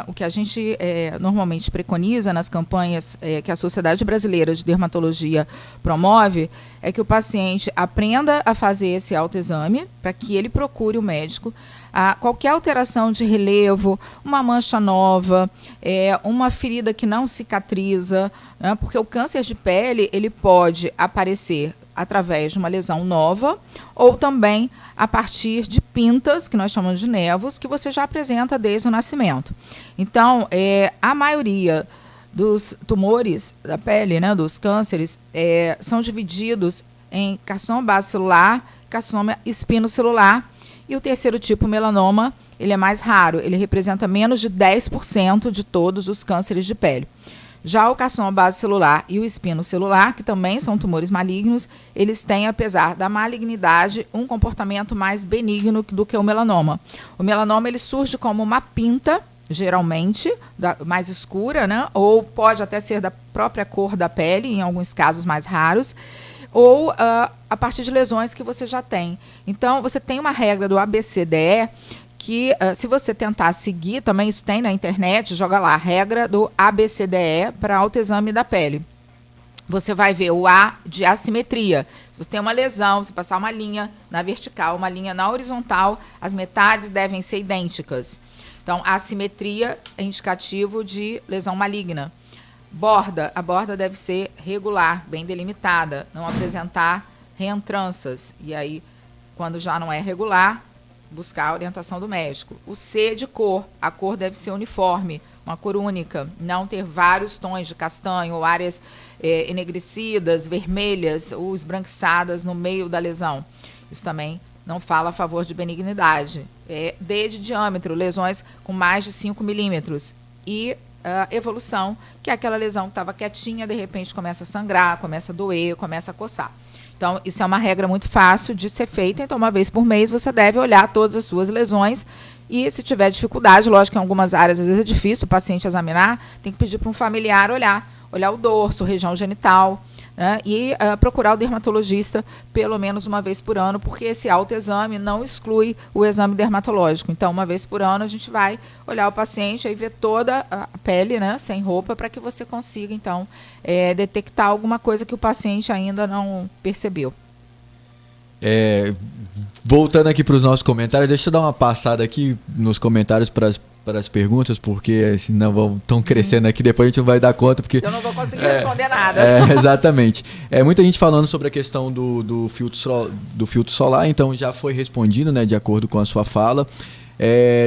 o que a gente normalmente preconiza nas campanhas que a Sociedade Brasileira de Dermatologia promove é que o paciente aprenda a fazer esse autoexame para que ele procure o médico. Qualquer alteração de relevo, uma mancha nova, uma ferida que não cicatriza, né, porque o câncer de pele ele pode aparecer através de uma lesão nova ou também a partir de pintas, que nós chamamos de névoas, que você já apresenta desde o nascimento. Então, a maioria dos tumores da pele, né, dos cânceres, são divididos em carcinoma base celular, carcinoma espinocelular, e o terceiro tipo, melanoma, ele é mais raro, ele representa menos de 10% de todos os cânceres de pele. Já o carcinoma base celular e o espinocelular, que também são tumores malignos, eles têm, apesar da malignidade, um comportamento mais benigno do que o melanoma. O melanoma ele surge como uma pinta, geralmente, mais escura, né? Ou pode até ser da própria cor da pele, em alguns casos mais raros, ou a partir de lesões que você já tem. Então, você tem uma regra do ABCDE, que se você tentar seguir, também isso tem na internet, joga lá, regra do ABCDE para autoexame da pele. Você vai ver o A de assimetria. Se você tem uma lesão, você passar uma linha na vertical, uma linha na horizontal, as metades devem ser idênticas. Então, a assimetria é indicativo de lesão maligna. A borda deve ser regular, bem delimitada, não apresentar reentranças. E aí, quando já não é regular, buscar a orientação do médico. O C de cor, a cor deve ser uniforme, uma cor única, não ter vários tons de castanho ou áreas enegrecidas, vermelhas ou esbranquiçadas no meio da lesão. Isso também não fala a favor de benignidade. D de diâmetro, lesões com mais de 5 milímetros. E evolução, que é aquela lesão que estava quietinha, de repente começa a sangrar, começa a doer, começa a coçar. Então, isso é uma regra muito fácil de ser feita. Então, uma vez por mês, você deve olhar todas as suas lesões. E se tiver dificuldade, lógico que em algumas áreas, às vezes é difícil o paciente examinar, tem que pedir para um familiar olhar o dorso, região genital, né, e procurar o dermatologista pelo menos uma vez por ano, porque esse autoexame não exclui o exame dermatológico. Então, uma vez por ano, a gente vai olhar o paciente e ver toda a pele, né, sem roupa, para que você consiga, então, detectar alguma coisa que o paciente ainda não percebeu. Voltando aqui para os nossos comentários, deixa eu dar uma passada aqui nos comentários para para as perguntas, porque senão estão crescendo aqui, depois a gente não vai dar conta. Porque, eu não vou conseguir responder nada. Exatamente. Muita gente falando sobre a questão do filtro solar, então já foi respondido, né, de acordo com a sua fala.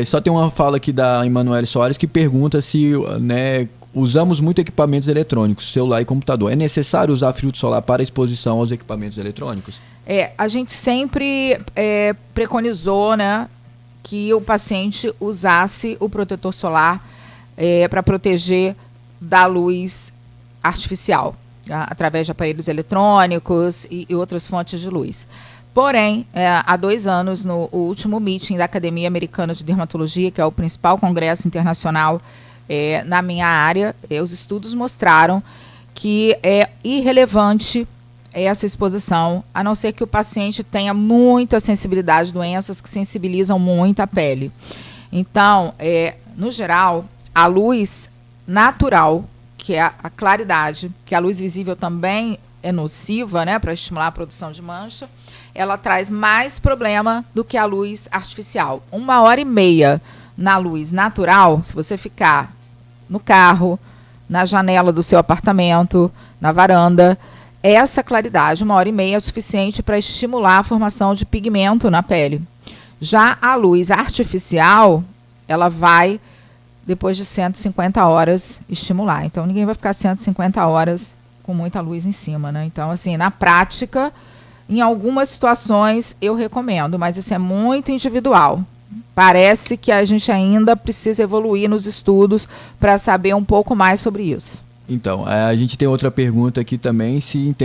Só tem uma fala aqui da Emanuele Soares que pergunta se, né, usamos muito equipamentos eletrônicos, celular e computador. É necessário usar filtro solar para exposição aos equipamentos eletrônicos? A gente sempre preconizou, né, que o paciente usasse o protetor solar para proteger da luz artificial, tá? Através de aparelhos eletrônicos e outras fontes de luz. Porém, há 2 anos, no último meeting da Academia Americana de Dermatologia, que é o principal congresso internacional na minha área, os estudos mostraram que é irrelevante essa exposição, a não ser que o paciente tenha muita sensibilidade, doenças que sensibilizam muito a pele. Então, no geral, a luz natural, que é a claridade, que a luz visível também é nociva, né, para estimular a produção de mancha, ela traz mais problema do que a luz artificial. 1h30 na luz natural, se você ficar no carro, na janela do seu apartamento, na varanda, essa claridade, 1h30, é suficiente para estimular a formação de pigmento na pele. Já a luz artificial, ela vai, depois de 150 horas, estimular. Então, ninguém vai ficar 150 horas com muita luz em cima, né? Então, assim, na prática, em algumas situações, eu recomendo, mas isso é muito individual. Parece que a gente ainda precisa evoluir nos estudos para saber um pouco mais sobre isso. Então, a gente tem outra pergunta aqui também, se em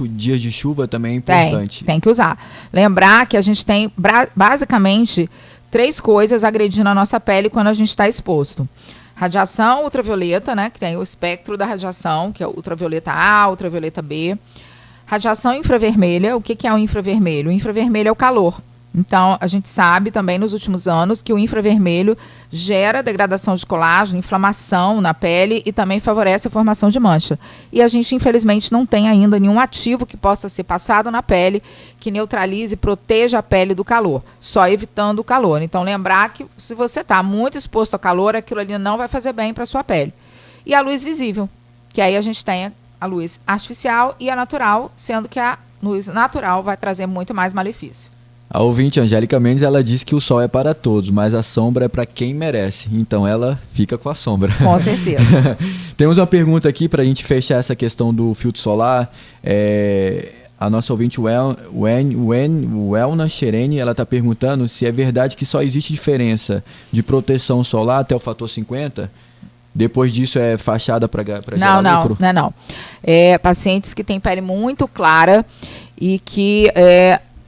dias de chuva também é importante. Tem que usar. Lembrar que a gente tem basicamente 3 coisas agredindo a nossa pele quando a gente está exposto. Radiação ultravioleta, né, que tem o espectro da radiação, que é ultravioleta A, ultravioleta B. Radiação infravermelha, o que é o infravermelho? O infravermelho é o calor. Então, a gente sabe também nos últimos anos que o infravermelho gera degradação de colágeno, inflamação na pele e também favorece a formação de mancha. E a gente, infelizmente, não tem ainda nenhum ativo que possa ser passado na pele que neutralize e proteja a pele do calor, só evitando o calor. Então, lembrar que se você está muito exposto ao calor, aquilo ali não vai fazer bem para a sua pele. E a luz visível, que aí a gente tem a luz artificial e a natural, sendo que a luz natural vai trazer muito mais malefício. A ouvinte Angélica Mendes, ela diz que o sol é para todos, mas a sombra é para quem merece. Então ela fica com a sombra. Com certeza. Temos uma pergunta aqui para a gente fechar essa questão do filtro solar. A nossa ouvinte Welna Xerene, ela está perguntando se é verdade que só existe diferença de proteção solar até o fator 50? Depois disso é fachada para gerar lucro? Não. Pacientes que têm pele muito clara e que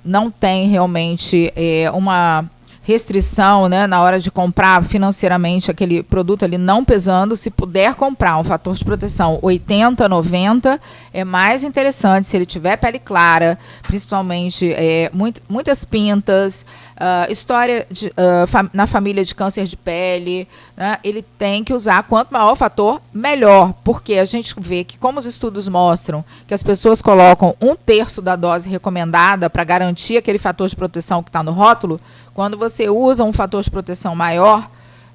não tem realmente uma restrição, né, na hora de comprar financeiramente aquele produto ali não pesando, se puder comprar um fator de proteção 80, 90, é mais interessante se ele tiver pele clara, principalmente muitas pintas, história na família de câncer de pele, né, ele tem que usar, quanto maior o fator, melhor, porque a gente vê que, como os estudos mostram, que as pessoas colocam 1/3 da dose recomendada para garantir aquele fator de proteção que está no rótulo. Quando você usa um fator de proteção maior,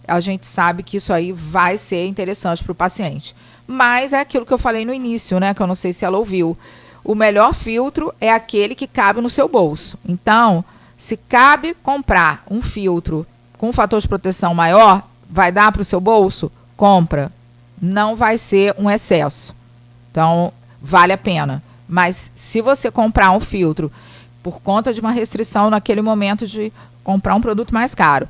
a gente sabe que isso aí vai ser interessante para o paciente. Mas é aquilo que eu falei no início, né, que eu não sei se ela ouviu. O melhor filtro é aquele que cabe no seu bolso. Então, se cabe comprar um filtro com um fator de proteção maior, vai dar para o seu bolso? Compra. Não vai ser um excesso. Então, vale a pena. Mas se você comprar um filtro por conta de uma restrição naquele momento de comprar um produto mais caro,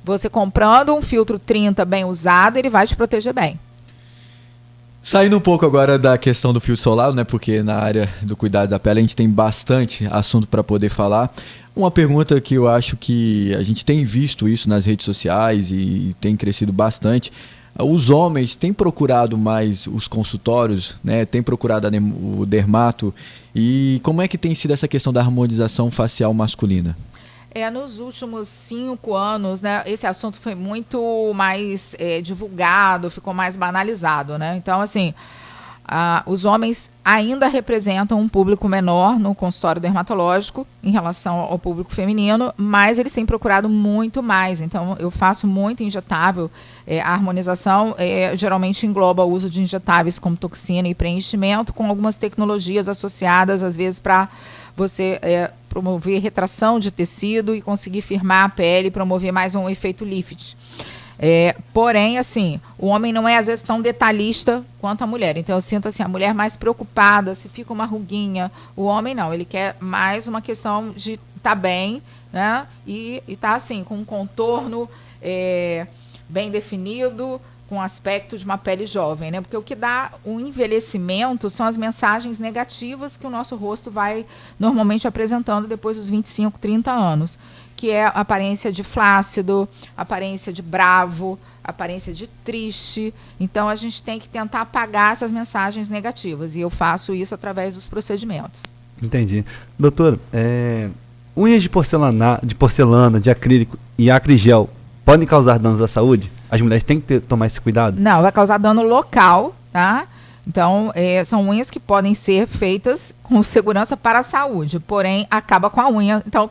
você comprando um filtro 30 bem usado, ele vai te proteger bem. Saindo um pouco agora da questão do filtro solar, né, porque na área do cuidado da pele a gente tem bastante assunto para poder falar. Uma pergunta que eu acho que a gente tem visto isso nas redes sociais e tem crescido bastante. Os homens têm procurado mais os consultórios, né, têm procurado o dermato. E como é que tem sido essa questão da harmonização facial masculina? Nos últimos 5 anos, né, esse assunto foi muito mais divulgado, ficou mais banalizado, né? Então, assim, os homens ainda representam um público menor no consultório dermatológico em relação ao público feminino, mas eles têm procurado muito mais. Então, eu faço muito injetável. A harmonização geralmente engloba o uso de injetáveis como toxina e preenchimento, com algumas tecnologias associadas, às vezes, para você promover retração de tecido e conseguir firmar a pele e promover mais um efeito lift. Porém, assim, o homem não é às vezes tão detalhista quanto a mulher. Então eu sinto assim, a mulher mais preocupada se fica uma ruguinha. O homem não, ele quer mais uma questão de estar bem, né? E tá assim, com um contorno bem definido, com aspecto de uma pele jovem, né? Porque o que dá o envelhecimento são as mensagens negativas que o nosso rosto vai normalmente apresentando depois dos 25, 30 anos. Que é a aparência de flácido, aparência de bravo, aparência de triste. Então, a gente tem que tentar apagar essas mensagens negativas. E eu faço isso através dos procedimentos. Entendi. Doutora, unhas de porcelana, de acrílico e acrigel podem causar danos à saúde? As mulheres têm que tomar esse cuidado? Não, vai causar dano local, tá? Então, são unhas que podem ser feitas com segurança para a saúde, porém, acaba com a unha. Então,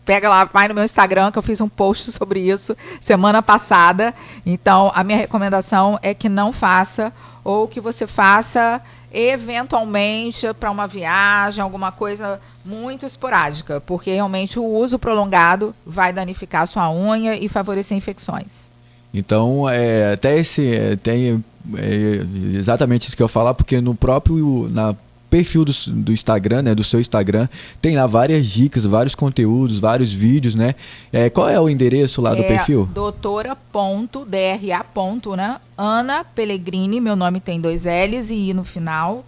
pega lá, vai no meu Instagram, que eu fiz um post sobre isso semana passada. Então, a minha recomendação é que não faça, ou que você faça eventualmente para uma viagem, alguma coisa muito esporádica, porque realmente o uso prolongado vai danificar a sua unha e favorecer infecções. Então, até tem exatamente isso que eu falar, porque no próprio perfil do Instagram, né, do seu Instagram, tem lá várias dicas, vários conteúdos, vários vídeos, né? Qual é o endereço lá do perfil? doutora.dra. né? Ana Pellegrini, meu nome tem 2 L's e I no final,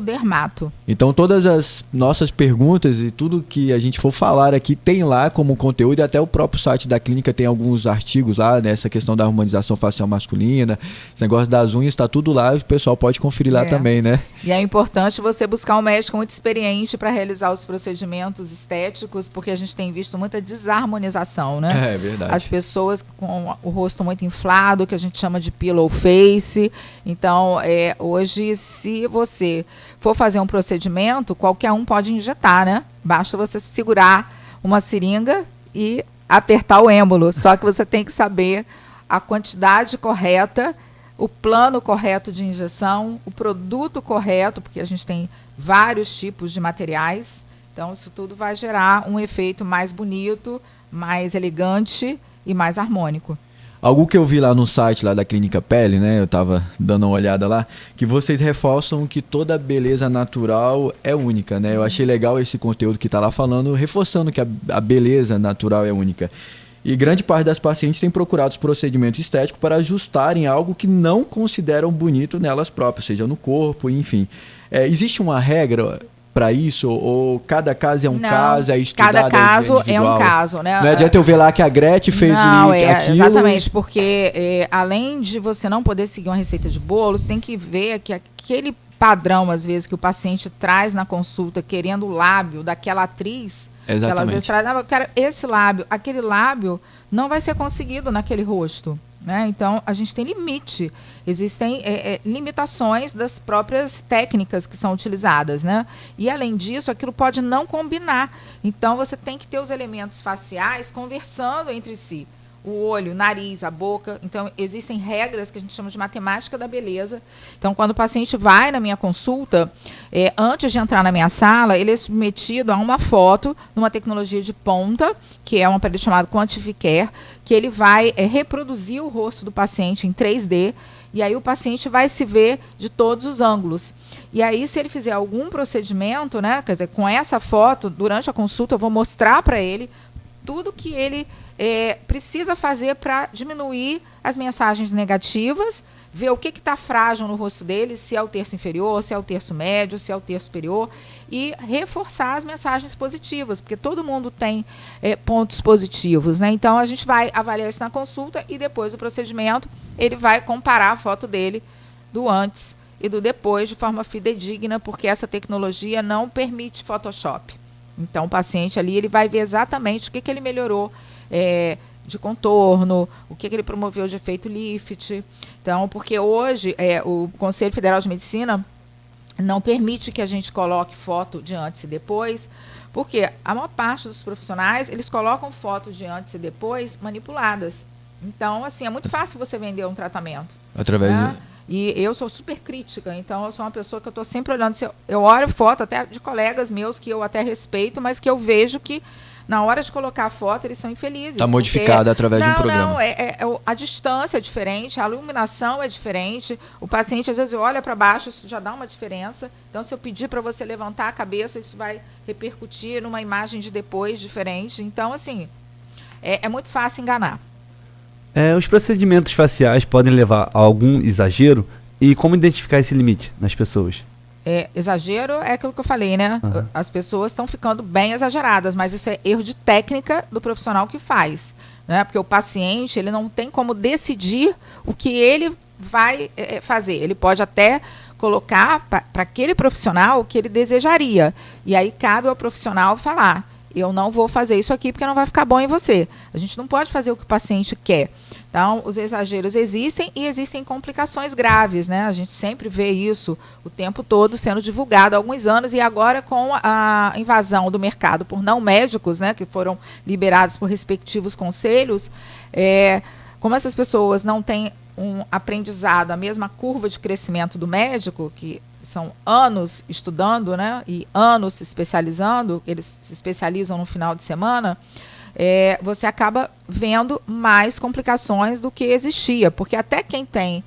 .dermato. Então todas as nossas perguntas e tudo que a gente for falar aqui tem lá como conteúdo, e até o próprio site da clínica tem alguns artigos lá, nessa questão da harmonização facial masculina, esse negócio das unhas, está tudo lá, o pessoal pode conferir lá também, né? E é importante você buscar um médico muito experiente para realizar os procedimentos estéticos, porque a gente tem visto muita desarmonização, né? É verdade. As pessoas com o rosto muito inflado, que a gente chama de pillow face. Então, hoje, se você for fazer um procedimento, qualquer um pode injetar, né? Basta você segurar uma seringa e apertar o êmbolo. Só que você tem que saber a quantidade correta, o plano correto de injeção, o produto correto, porque a gente tem vários tipos de materiais. Então, isso tudo vai gerar um efeito mais bonito, mais elegante e mais harmônico. Algo que eu vi lá no site lá da Clínica Pele, né? Eu tava dando uma olhada lá, que vocês reforçam que toda beleza natural é única, né? Eu achei legal esse conteúdo que tá lá falando, reforçando que a beleza natural é única. E grande parte das pacientes tem procurado os procedimentos estéticos para ajustarem algo que não consideram bonito nelas próprias, seja no corpo, enfim. Existe uma regra para isso, ou cada caso é um caso, é estudado? Cada caso é um caso, né? Não adianta eu ver lá que a Gretchen fez aquilo. Exatamente, porque além de você não poder seguir uma receita de bolo, você tem que ver que aquele padrão, às vezes, que o paciente traz na consulta, querendo o lábio daquela atriz, que ela às vezes traz, eu quero esse lábio, aquele lábio não vai ser conseguido naquele rosto. Né? Então, a gente tem limite. Existem limitações das próprias técnicas que são utilizadas. Né? E, além disso, aquilo pode não combinar. Então, você tem que ter os elementos faciais conversando entre si. O olho, o nariz, a boca. Então, existem regras que a gente chama de matemática da beleza. Então, quando o paciente vai na minha consulta, antes de entrar na minha sala, ele é submetido a uma foto numa tecnologia de ponta, que é um aparelho chamado Quantificare, que ele vai reproduzir o rosto do paciente em 3D, e aí o paciente vai se ver de todos os ângulos. E aí, se ele fizer algum procedimento, né, quer dizer, com essa foto, durante a consulta, eu vou mostrar para ele tudo que ele precisa fazer para diminuir as mensagens negativas, ver o que está frágil no rosto dele, se é o terço inferior, se é o terço médio, se é o terço superior, e reforçar as mensagens positivas, porque todo mundo tem pontos positivos, né? Então, a gente vai avaliar isso na consulta e depois do procedimento, ele vai comparar a foto dele do antes e do depois de forma fidedigna, porque essa tecnologia não permite Photoshop. Então, o paciente ali, ele vai ver exatamente o que ele melhorou de contorno, o que ele promoveu de efeito lift. Então, porque hoje o Conselho Federal de Medicina não permite que a gente coloque foto de antes e depois, porque a maior parte dos profissionais, eles colocam foto de antes e depois manipuladas. Então, assim, é muito fácil você vender um tratamento. Através né? E eu sou super crítica, então eu sou uma pessoa que eu estou sempre olhando. Eu olho foto até de colegas meus que eu até respeito, mas que eu vejo que na hora de colocar a foto eles são infelizes. Está modificado através de um programa. Não, a distância é diferente, a iluminação é diferente. O paciente às vezes olha para baixo, isso já dá uma diferença. Então, se eu pedir para você levantar a cabeça, isso vai repercutir numa imagem de depois diferente. Então, assim, é muito fácil enganar. Os procedimentos faciais podem levar a algum exagero, e como identificar esse limite nas pessoas? Exagero é aquilo que eu falei, né? Uhum. As pessoas estão ficando bem exageradas, mas isso é erro de técnica do profissional que faz, né? Porque o paciente, ele não tem como decidir o que ele vai fazer. Ele pode até colocar para aquele profissional o que ele desejaria. E aí cabe ao profissional falar: eu não vou fazer isso aqui porque não vai ficar bom em você. A gente não pode fazer o que o paciente quer. Então, os exageros existem e existem complicações graves, né? A gente sempre vê isso o tempo todo sendo divulgado há alguns anos, e agora com a invasão do mercado por não médicos, né, que foram liberados por respectivos conselhos, como essas pessoas não têm um aprendizado, a mesma curva de crescimento do médico, que são anos estudando, né, e anos se especializando, eles se especializam no final de semana, você acaba vendo mais complicações do que existia, porque até quem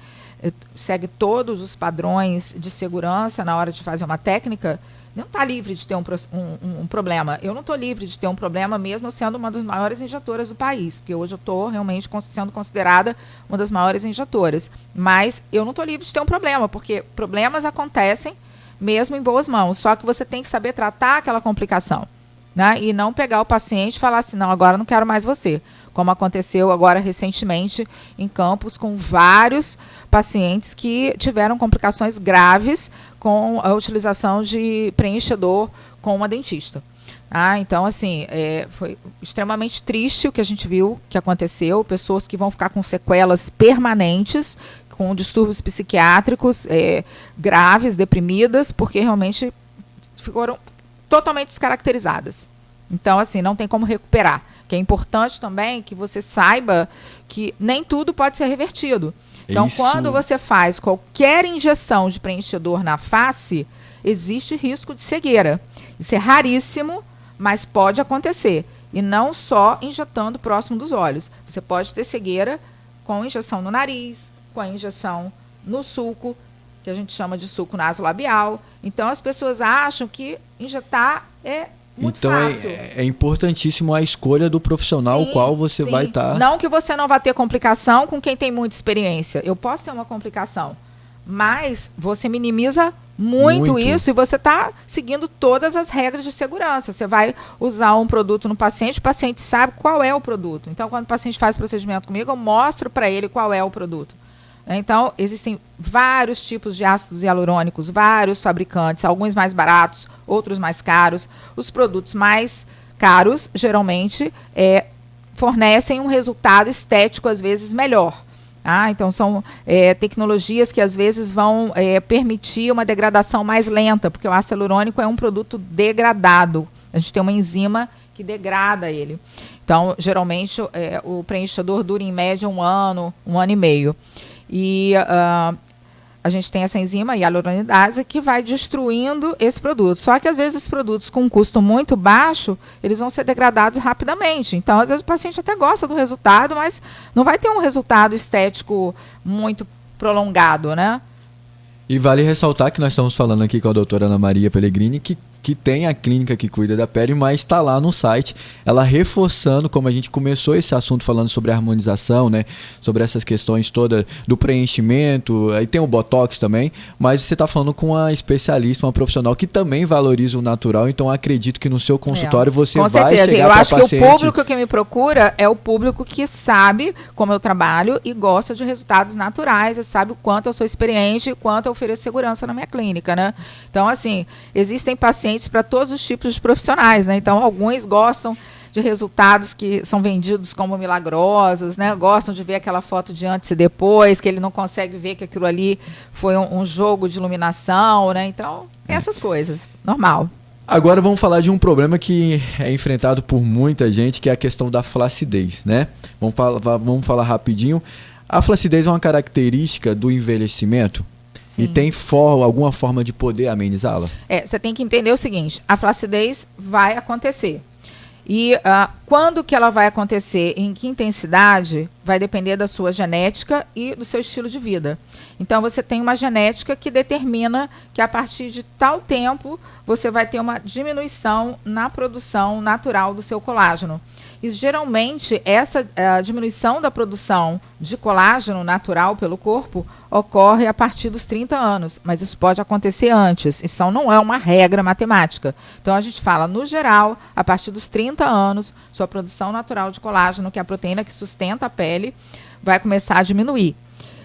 segue todos os padrões de segurança na hora de fazer uma técnica, não está livre de ter um problema. Eu não estou livre de ter um problema mesmo sendo uma das maiores injetoras do país, porque hoje eu estou realmente sendo considerada uma das maiores injetoras. Mas eu não estou livre de ter um problema, porque problemas acontecem mesmo em boas mãos, só que você tem que saber tratar aquela complicação, né? E não pegar o paciente e falar assim: não, agora não quero mais você. Como aconteceu agora recentemente em Campos, com vários pacientes que tiveram complicações graves com a utilização de preenchedor com uma dentista. Então, assim, foi extremamente triste o que a gente viu que aconteceu. Pessoas que vão ficar com sequelas permanentes, com distúrbios psiquiátricos graves, deprimidas, porque realmente foram totalmente descaracterizadas. Então, assim, não tem como recuperar. Que é importante também que você saiba que nem tudo pode ser revertido. Então, quando você faz qualquer injeção de preenchedor na face, existe risco de cegueira. Isso é raríssimo, mas pode acontecer. E não só injetando próximo dos olhos. Você pode ter cegueira com injeção no nariz, com a injeção no sulco, que a gente chama de sulco nasolabial. Então, as pessoas acham que injetar é muito fácil. É importantíssimo a escolha do profissional, o qual você vai estar... Não que você não vá ter complicação com quem tem muita experiência. Eu posso ter uma complicação, mas você minimiza muito isso, e você está seguindo todas as regras de segurança. Você vai usar um produto no paciente, o paciente sabe qual é o produto. Então, quando o paciente faz o procedimento comigo, eu mostro para ele qual é o produto. Então, existem vários tipos de ácidos hialurônicos, vários fabricantes, alguns mais baratos, outros mais caros. Os produtos mais caros, geralmente, fornecem um resultado estético, às vezes, melhor. Então, são tecnologias que, às vezes, vão permitir uma degradação mais lenta, porque o ácido hialurônico é um produto degradado. A gente tem uma enzima que degrada ele. Então, geralmente, o preenchedor dura, em média, 1 ano, 1 ano e meio. E a gente tem essa enzima hialuronidase que vai destruindo esse produto. Só que, às vezes, os produtos com um custo muito baixo, eles vão ser degradados rapidamente. Então, às vezes, o paciente até gosta do resultado, mas não vai ter um resultado estético muito prolongado, né? E vale ressaltar que nós estamos falando aqui com a doutora Ana Maria Pellegrini, que tem a clínica que cuida da pele, mas está lá no site, ela reforçando, como a gente começou esse assunto falando sobre a harmonização, né, sobre essas questões todas do preenchimento, aí tem o Botox também, mas você está falando com uma especialista, uma profissional que também valoriza o natural, então acredito que no seu consultório você vai chegar para paciente. Eu acho que o público que me procura é o público que sabe como eu trabalho e gosta de resultados naturais, e sabe o quanto eu sou experiente e o quanto eu ofereço segurança na minha clínica, né? Então, assim, existem pacientes para todos os tipos de profissionais, né? Então, alguns gostam de resultados que são vendidos como milagrosos, né? Gostam de ver aquela foto de antes e depois, que ele não consegue ver que aquilo ali foi um jogo de iluminação, né? Então, essas coisas, normal. Agora vamos falar de um problema que é enfrentado por muita gente, que é a questão da flacidez, né? Vamos falar rapidinho. A flacidez é uma característica do envelhecimento? Sim. E tem alguma forma de poder amenizá-la? Você tem que entender o seguinte, a flacidez vai acontecer. E quando que ela vai acontecer, em que intensidade, vai depender da sua genética e do seu estilo de vida. Então, você tem uma genética que determina que a partir de tal tempo, você vai ter uma diminuição na produção natural do seu colágeno. E, geralmente, essa diminuição da produção de colágeno natural pelo corpo ocorre a partir dos 30 anos, mas isso pode acontecer antes. Isso não é uma regra matemática. Então, a gente fala, no geral, a partir dos 30 anos, sua produção natural de colágeno, que é a proteína que sustenta a pele, vai começar a diminuir.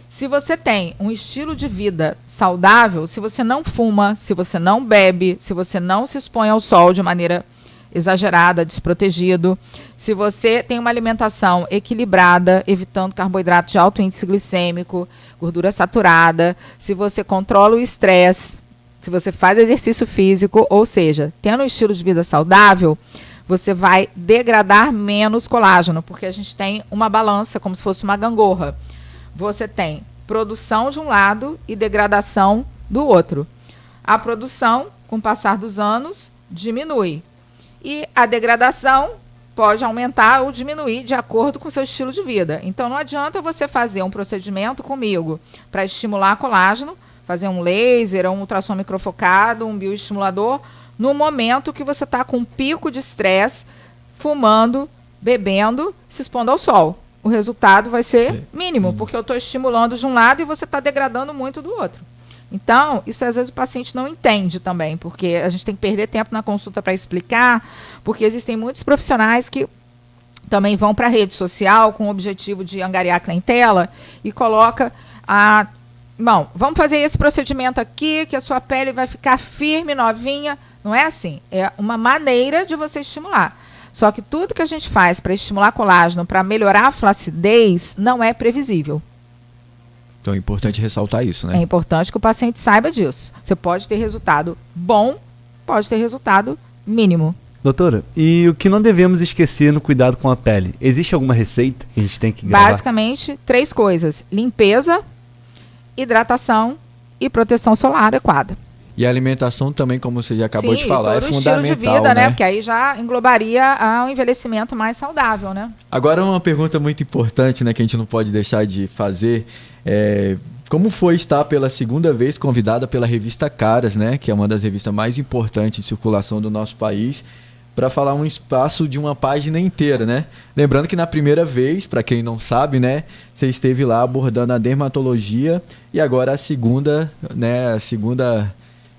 Se você tem um estilo de vida saudável, se você não fuma, se você não bebe, se você não se expõe ao sol de maneira exagerada, desprotegido, se você tem uma alimentação equilibrada, evitando carboidratos de alto índice glicêmico, gordura saturada, se você controla o estresse, se você faz exercício físico, ou seja, tendo um estilo de vida saudável, você vai degradar menos colágeno, porque a gente tem uma balança, como se fosse uma gangorra. Você tem produção de um lado e degradação do outro. A produção, com o passar dos anos, diminui. E a degradação pode aumentar ou diminuir de acordo com o seu estilo de vida. Então, não adianta você fazer um procedimento comigo para estimular colágeno, fazer um laser, um ultrassom microfocado, um bioestimulador, no momento que você está com um pico de estresse, fumando, bebendo, se expondo ao sol. O resultado vai ser mínimo, porque eu estou estimulando de um lado e você está degradando muito do outro. Então, isso às vezes o paciente não entende também, porque a gente tem que perder tempo na consulta para explicar, porque existem muitos profissionais que também vão para a rede social com o objetivo de angariar clientela e coloca bom, vamos fazer esse procedimento aqui, que a sua pele vai ficar firme, novinha. Não é assim, é uma maneira de você estimular. Só que tudo que a gente faz para estimular colágeno, para melhorar a flacidez, não é previsível. Então é importante ressaltar isso, né? É importante que o paciente saiba disso. Você pode ter resultado bom, pode ter resultado mínimo. Doutora, e o que não devemos esquecer no cuidado com a pele? Existe alguma receita que a gente tem que gravar? Basicamente, 3 coisas. Limpeza, hidratação e proteção solar adequada. E a alimentação também, como você já acabou de falar, é fundamental, estilo de vida, né? Porque aí já englobaria um envelhecimento mais saudável, né? Agora, uma pergunta muito importante, né, que a gente não pode deixar de fazer, como foi estar pela segunda vez convidada pela revista Caras, né, que é uma das revistas mais importantes de circulação do nosso país, para falar um espaço de uma página inteira, né? Lembrando que na primeira vez, para quem não sabe, né, você esteve lá abordando a dermatologia e agora a segunda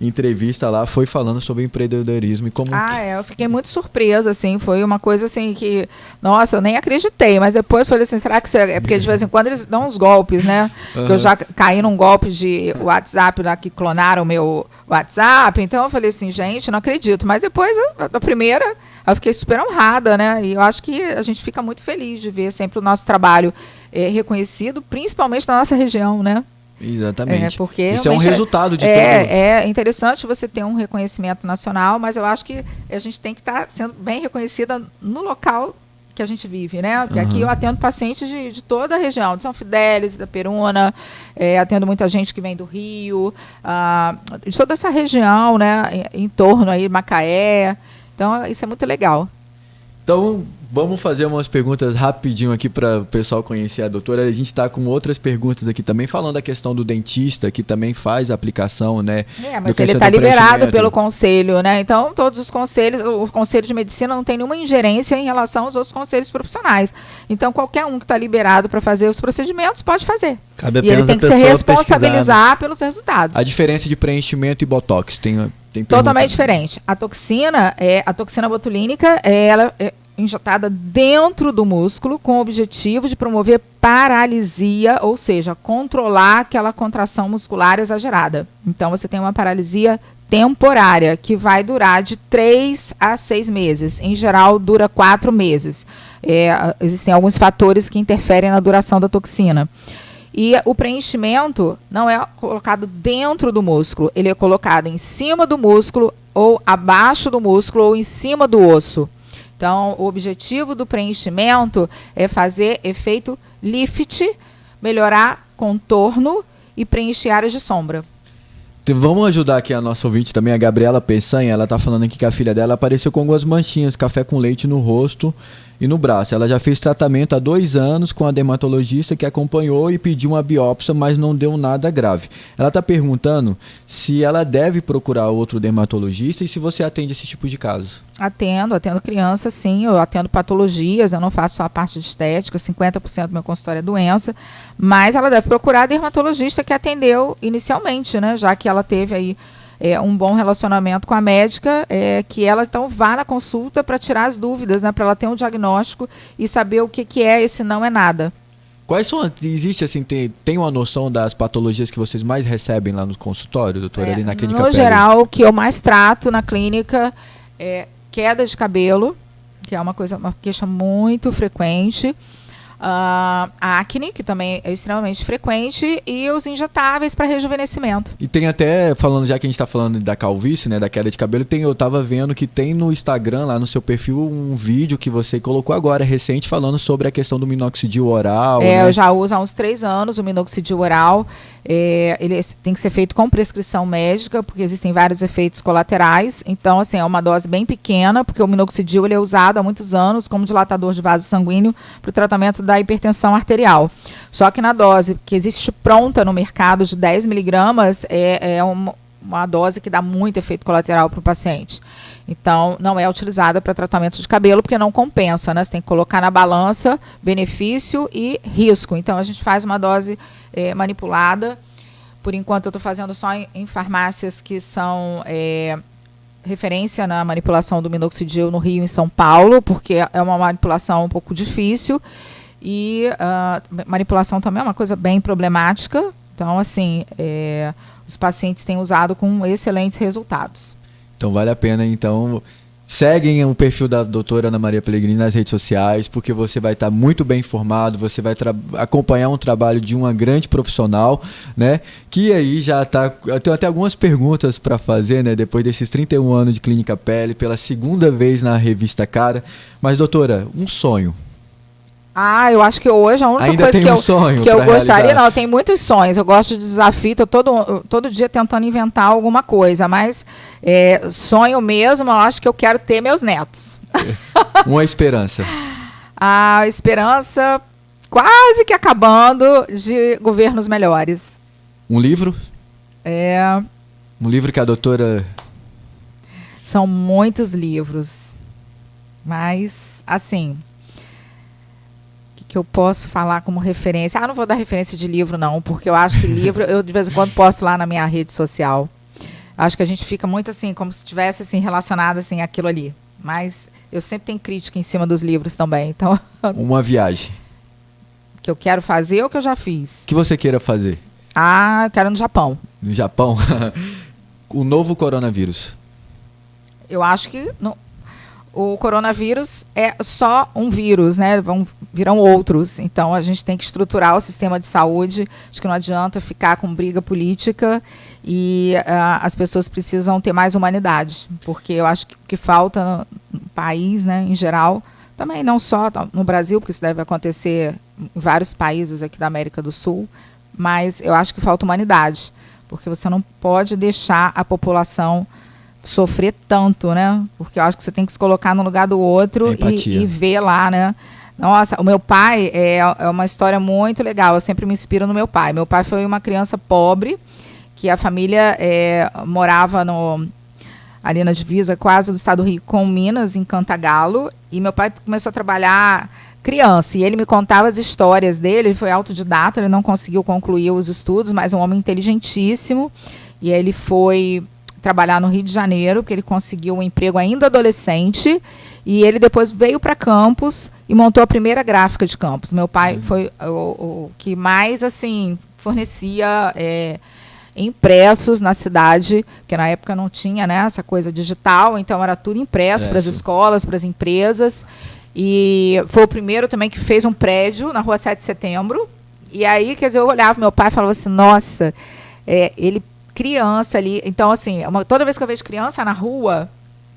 entrevista lá foi falando sobre empreendedorismo e como... eu fiquei muito surpresa, assim, foi uma coisa assim que, nossa, eu nem acreditei, mas depois falei assim, será que isso é porque de vez em quando eles dão uns golpes, né? Uhum. Eu já caí num golpe de WhatsApp lá que clonaram o meu WhatsApp, então eu falei assim, gente, não acredito, mas depois, da primeira, eu fiquei super honrada, né? E eu acho que a gente fica muito feliz de ver sempre o nosso trabalho reconhecido, principalmente na nossa região, né? Exatamente. Porque isso é um resultado de tudo. É interessante você ter um reconhecimento nacional, mas eu acho que a gente tem que estar sendo bem reconhecida no local que a gente vive, né? Porque aqui eu atendo pacientes de toda a região, de São Fidélis, da Peruna, atendo muita gente que vem do Rio, de toda essa região, né? Em torno aí, Macaé. Então, isso é muito legal. Então, vamos fazer umas perguntas rapidinho aqui para o pessoal conhecer a doutora. A gente está com outras perguntas aqui também, falando da questão do dentista, que também faz a aplicação, né? Mas ele está liberado pelo conselho, né? Então, todos os conselhos, o Conselho de Medicina não tem nenhuma ingerência em relação aos outros conselhos profissionais. Então, qualquer um que está liberado para fazer os procedimentos pode fazer. Cabe e ele tem que se responsabilizar pelos resultados. A diferença de preenchimento e botox tem totalmente diferente. A toxina botulínica, ela é injetada dentro do músculo com o objetivo de promover paralisia, ou seja, controlar aquela contração muscular exagerada. Então, você tem uma paralisia temporária, que vai durar de 3 a 6 meses. Em geral, dura 4 meses. Existem alguns fatores que interferem na duração da toxina. E o preenchimento não é colocado dentro do músculo, ele é colocado em cima do músculo, ou abaixo do músculo, ou em cima do osso. Então, o objetivo do preenchimento é fazer efeito lift, melhorar contorno e preencher áreas de sombra. Vamos ajudar aqui a nossa ouvinte também, a Gabriela Peçanha. Ela está falando aqui que a filha dela apareceu com algumas manchinhas, café com leite no rosto e no braço. Ela já fez tratamento há 2 anos com a dermatologista que acompanhou e pediu uma biópsia, mas não deu nada grave. Ela está perguntando se ela deve procurar outro dermatologista e se você atende esse tipo de casos. Atendo crianças, sim, eu atendo patologias, eu não faço só a parte de estética, 50% do meu consultório é doença, mas ela deve procurar a dermatologista que atendeu inicialmente, né, já que ela teve aí um bom relacionamento com a médica, que ela então vá na consulta para tirar as dúvidas, né, para ela ter um diagnóstico e saber o que é esse não é nada. Quais são, existe assim, tem uma noção das patologias que vocês mais recebem lá no consultório, doutora, ali na clínica No Pele? geral, o que eu mais trato na clínica é queda de cabelo, que é uma queixa muito frequente, acne, que também é extremamente frequente, e os injetáveis para rejuvenescimento. E tem até, falando, já que a gente está falando da calvície, né, da queda de cabelo, eu estava vendo que tem no Instagram, lá no seu perfil, um vídeo que você colocou agora, recente, falando sobre a questão do minoxidil oral. Né? Eu já uso há uns 3 anos o minoxidil oral. Ele tem que ser feito com prescrição médica, porque existem vários efeitos colaterais. Então, assim, é uma dose bem pequena, porque o minoxidil ele é usado há muitos anos como dilatador de vaso sanguíneo para o tratamento da hipertensão arterial. Só que na dose que existe pronta no mercado de 10 miligramas, é uma dose que dá muito efeito colateral para o paciente. Então, não é utilizada para tratamento de cabelo, porque não compensa, né? Você tem que colocar na balança benefício e risco. Então, a gente faz uma dose manipulada. Por enquanto, eu estou fazendo só em farmácias que são referência na manipulação do minoxidil no Rio e em São Paulo, porque é uma manipulação um pouco difícil. E manipulação também é uma coisa bem problemática. Então, assim, os pacientes têm usado com excelentes resultados. Então vale a pena, então, seguem o perfil da doutora Ana Maria Pellegrini nas redes sociais, porque você vai estar muito bem informado, você vai acompanhar um trabalho de uma grande profissional, né? Que aí já está... Eu tenho até algumas perguntas para fazer, né? Depois desses 31 anos de Clínica Pele, pela 2ª vez na revista Cara. Mas, doutora, um sonho. Eu acho que hoje a única ainda coisa tem que eu gostaria, realizar. não, eu tenho muitos sonhos, eu gosto de desafio, tô todo dia tentando inventar alguma coisa, mas sonho mesmo, eu acho que eu quero ter meus netos. Uma esperança. A esperança quase que acabando de governos melhores. Um livro? Um livro que a doutora... São muitos livros, mas, assim... que eu posso falar como referência. Não vou dar referência de livro, não, porque eu acho que livro, eu de vez em quando posto lá na minha rede social. Acho que a gente fica muito assim, como se estivesse assim, relacionado assim, àquilo ali. Mas eu sempre tenho crítica em cima dos livros também. Então, uma viagem. Que eu quero fazer ou que eu já fiz? Que você queira fazer? Eu quero no Japão. No Japão? O novo coronavírus. Eu acho que... O coronavírus é só um vírus, né? Virão outros. Então, a gente tem que estruturar o sistema de saúde. Acho que não adianta ficar com briga política e as pessoas precisam ter mais humanidade. Porque eu acho que o que falta no país, né, em geral, também não só no Brasil, porque isso deve acontecer em vários países aqui da América do Sul, mas eu acho que falta humanidade. Porque você não pode deixar a população sofrer tanto, né? Porque eu acho que você tem que se colocar no lugar do outro e ver lá, né? Nossa, o meu pai é uma história muito legal. Eu sempre me inspiro no meu pai. Meu pai foi uma criança pobre, que a família morava ali na divisa quase do estado do Rio com Minas, em Cantagalo. E meu pai começou a trabalhar criança. E ele me contava as histórias dele. Ele foi autodidata, ele não conseguiu concluir os estudos, mas um homem inteligentíssimo. E aí ele foi trabalhar no Rio de Janeiro, porque ele conseguiu um emprego ainda adolescente, e ele depois veio para Campos e montou a primeira gráfica de Campos. Meu pai foi o que mais, assim, fornecia impressos na cidade, que na época não tinha, né, essa coisa digital, então era tudo impresso para as escolas, para as empresas. E foi o primeiro também que fez um prédio na Rua 7 de Setembro. E aí, quer dizer, eu olhava meu pai e falava assim, nossa, ele criança ali. Então, assim, toda vez que eu vejo criança na rua,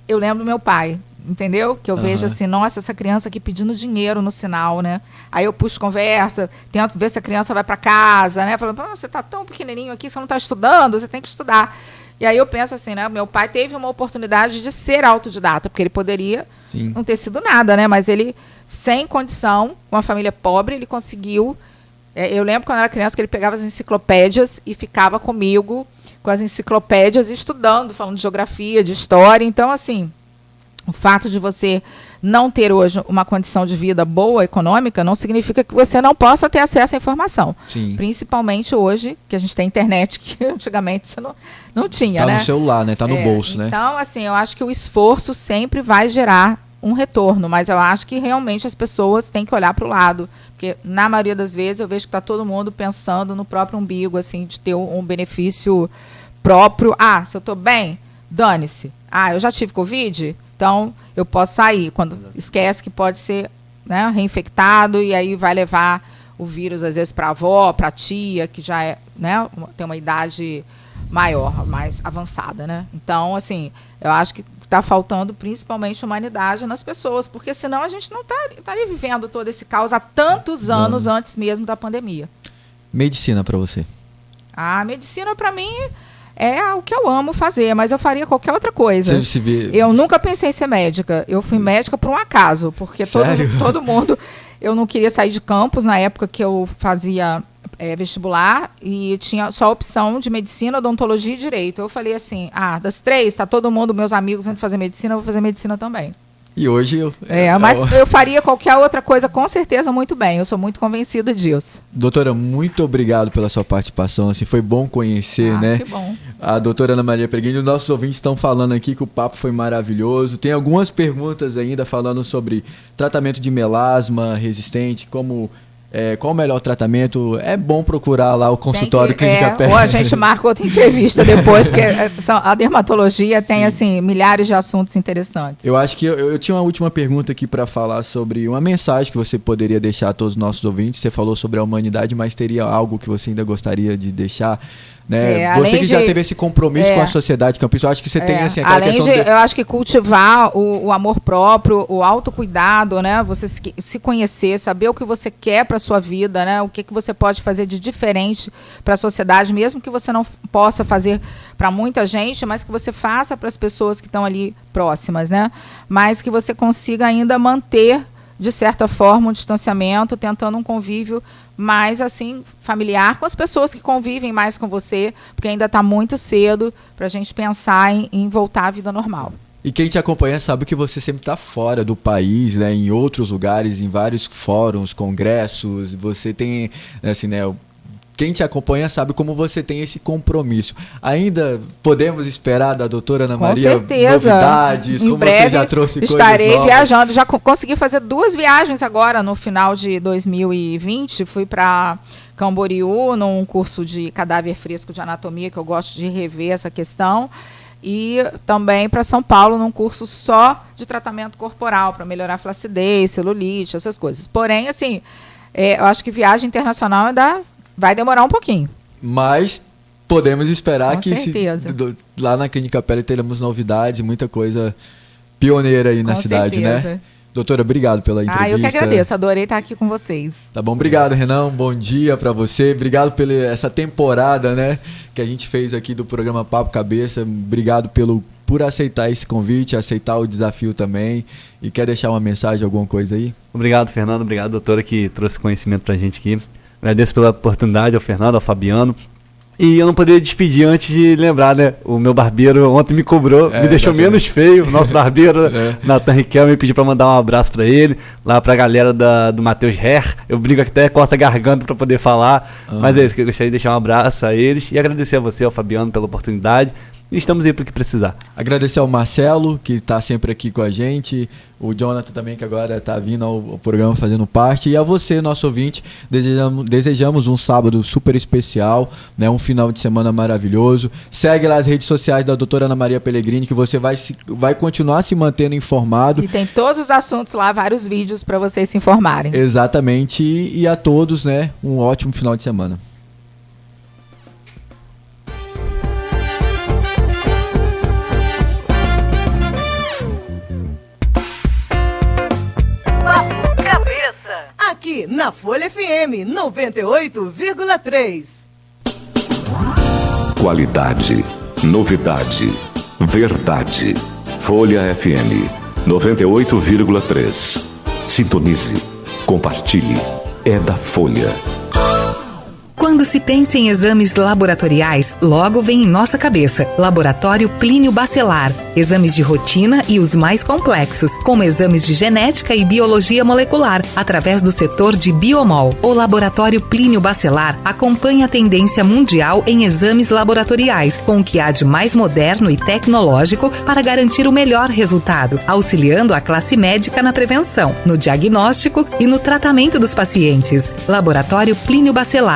eu lembro do meu pai. Entendeu? Que eu vejo assim, nossa, essa criança aqui pedindo dinheiro no sinal, né? Aí eu puxo conversa, tento ver se a criança vai para casa, né? Falando, você tá tão pequenininho aqui, você não tá estudando, você tem que estudar. E aí eu penso assim, né? Meu pai teve uma oportunidade de ser autodidata, porque ele poderia não ter sido nada, né? Mas ele, sem condição, com uma família pobre, ele conseguiu. Eu lembro quando eu era criança que ele pegava as enciclopédias e ficava comigo com as enciclopédias estudando, falando de geografia, de história. Então, assim, o fato de você não ter hoje uma condição de vida boa, econômica, não significa que você não possa ter acesso à informação. Sim. Principalmente hoje, que a gente tem internet, que antigamente você não tinha, né? Tá no celular, né? Tá no bolso, né? Então, assim, eu acho que o esforço sempre vai gerar um retorno, mas eu acho que realmente as pessoas têm que olhar para o lado, porque na maioria das vezes eu vejo que está todo mundo pensando no próprio umbigo, assim, de ter um benefício próprio. Se eu estou bem, dane-se. Eu já tive Covid, então eu posso sair. Quando esquece que pode ser, né, reinfectado e aí vai levar o vírus às vezes para a avó, para a tia, que já é, né, tem uma idade maior, mais avançada, né? Então, assim, eu acho que está faltando principalmente humanidade nas pessoas, porque senão a gente não estaria vivendo todo esse caos há tantos anos antes mesmo da pandemia. Medicina para você? A medicina para mim é o que eu amo fazer, mas eu faria qualquer outra coisa. Eu nunca pensei em ser médica. Eu fui médica por um acaso, porque todo mundo... Eu não queria sair de campus na época que eu fazia vestibular e tinha só a opção de medicina, odontologia e direito. Eu falei assim, das três, está todo mundo, meus amigos, indo fazer medicina, eu vou fazer medicina também. E hoje mas eu faria qualquer outra coisa com certeza muito bem. Eu sou muito convencida disso. Doutora, muito obrigado pela sua participação. Assim, foi bom conhecer, né? Que bom. A doutora Ana Maria Preguini. Os nossos ouvintes estão falando aqui que o papo foi maravilhoso. Tem algumas perguntas ainda falando sobre tratamento de melasma resistente, qual o melhor tratamento. É bom procurar lá o consultório Clínica Pele. Ou a gente marca outra entrevista depois, porque a dermatologia tem assim milhares de assuntos interessantes. Eu acho que eu tinha uma última pergunta aqui para falar sobre uma mensagem que você poderia deixar a todos os nossos ouvintes. Você falou sobre a humanidade, mas teria algo que você ainda gostaria de deixar? Né? Você que já teve esse compromisso com a sociedade campista, eu acho que você tem assim, aquela questão eu acho que cultivar o amor próprio, o autocuidado, né? Você se conhecer, saber o que você quer para sua vida, né? O que você pode fazer de diferente para a sociedade, mesmo que você não possa fazer para muita gente, mas que você faça para as pessoas que estão ali próximas, né? Mas que você consiga ainda manter, de certa forma, um distanciamento, tentando um convívio mais assim familiar com as pessoas que convivem mais com você, porque ainda está muito cedo para a gente pensar em voltar à vida normal. E quem te acompanha sabe que você sempre está fora do país, né, em outros lugares, em vários fóruns, congressos. Você tem, assim, né, quem te acompanha sabe como você tem esse compromisso. Ainda podemos esperar da doutora Ana Maria novidades? Em como breve, você já trouxe coisas estarei novas? Viajando. Já consegui fazer 2 viagens agora no final de 2020. Fui para Camboriú num curso de cadáver fresco de anatomia, que eu gosto de rever essa questão. E também para São Paulo num curso só de tratamento corporal, para melhorar a flacidez, celulite, essas coisas. Porém, assim, eu acho que viagem internacional ainda vai demorar um pouquinho. Mas podemos esperar que lá na Clínica Pele teremos novidades, muita coisa pioneira aí na cidade, né? Doutora, obrigado pela entrevista. Eu que agradeço, adorei estar aqui com vocês. Tá bom, obrigado, Renan, bom dia para você. Obrigado pela essa temporada, né, que a gente fez aqui do programa Papo Cabeça. Obrigado por aceitar esse convite, aceitar o desafio também. E quer deixar uma mensagem, alguma coisa aí? Obrigado, Fernando. Obrigado, doutora, que trouxe conhecimento pra gente aqui. Agradeço pela oportunidade ao Fernando, ao Fabiano. E eu não poderia despedir antes de lembrar, né? O meu barbeiro ontem me cobrou, me deixou menos feio. O nosso barbeiro, Nathan Riquelme, me pediu para mandar um abraço para ele, lá para a galera do Matheus Herr. Eu brinco até costa a garganta para poder falar. Mas é isso, que eu gostaria de deixar um abraço a eles e agradecer a você, ao Fabiano, pela oportunidade. E estamos aí para o que precisar. Agradecer ao Marcelo, que está sempre aqui com a gente, o Jonathan também, que agora está vindo ao programa fazendo parte, e a você, nosso ouvinte, desejamos um sábado super especial, né, um final de semana maravilhoso. Segue lá as redes sociais da doutora Ana Maria Pellegrini, que você vai continuar se mantendo informado. E tem todos os assuntos lá, vários vídeos para vocês se informarem. Exatamente, e a todos, né, um ótimo final de semana. Aqui na Folha FM 98,3. Qualidade, novidade, verdade. Folha FM 98,3. Sintonize, compartilhe. É da Folha. Quando se pensa em exames laboratoriais, logo vem em nossa cabeça Laboratório Plínio Bacelar. Exames de rotina e os mais complexos, como exames de genética e biologia molecular, através do setor de Biomol. O Laboratório Plínio Bacelar acompanha a tendência mundial em exames laboratoriais, com o que há de mais moderno e tecnológico para garantir o melhor resultado, auxiliando a classe médica na prevenção, no diagnóstico e no tratamento dos pacientes. Laboratório Plínio Bacelar.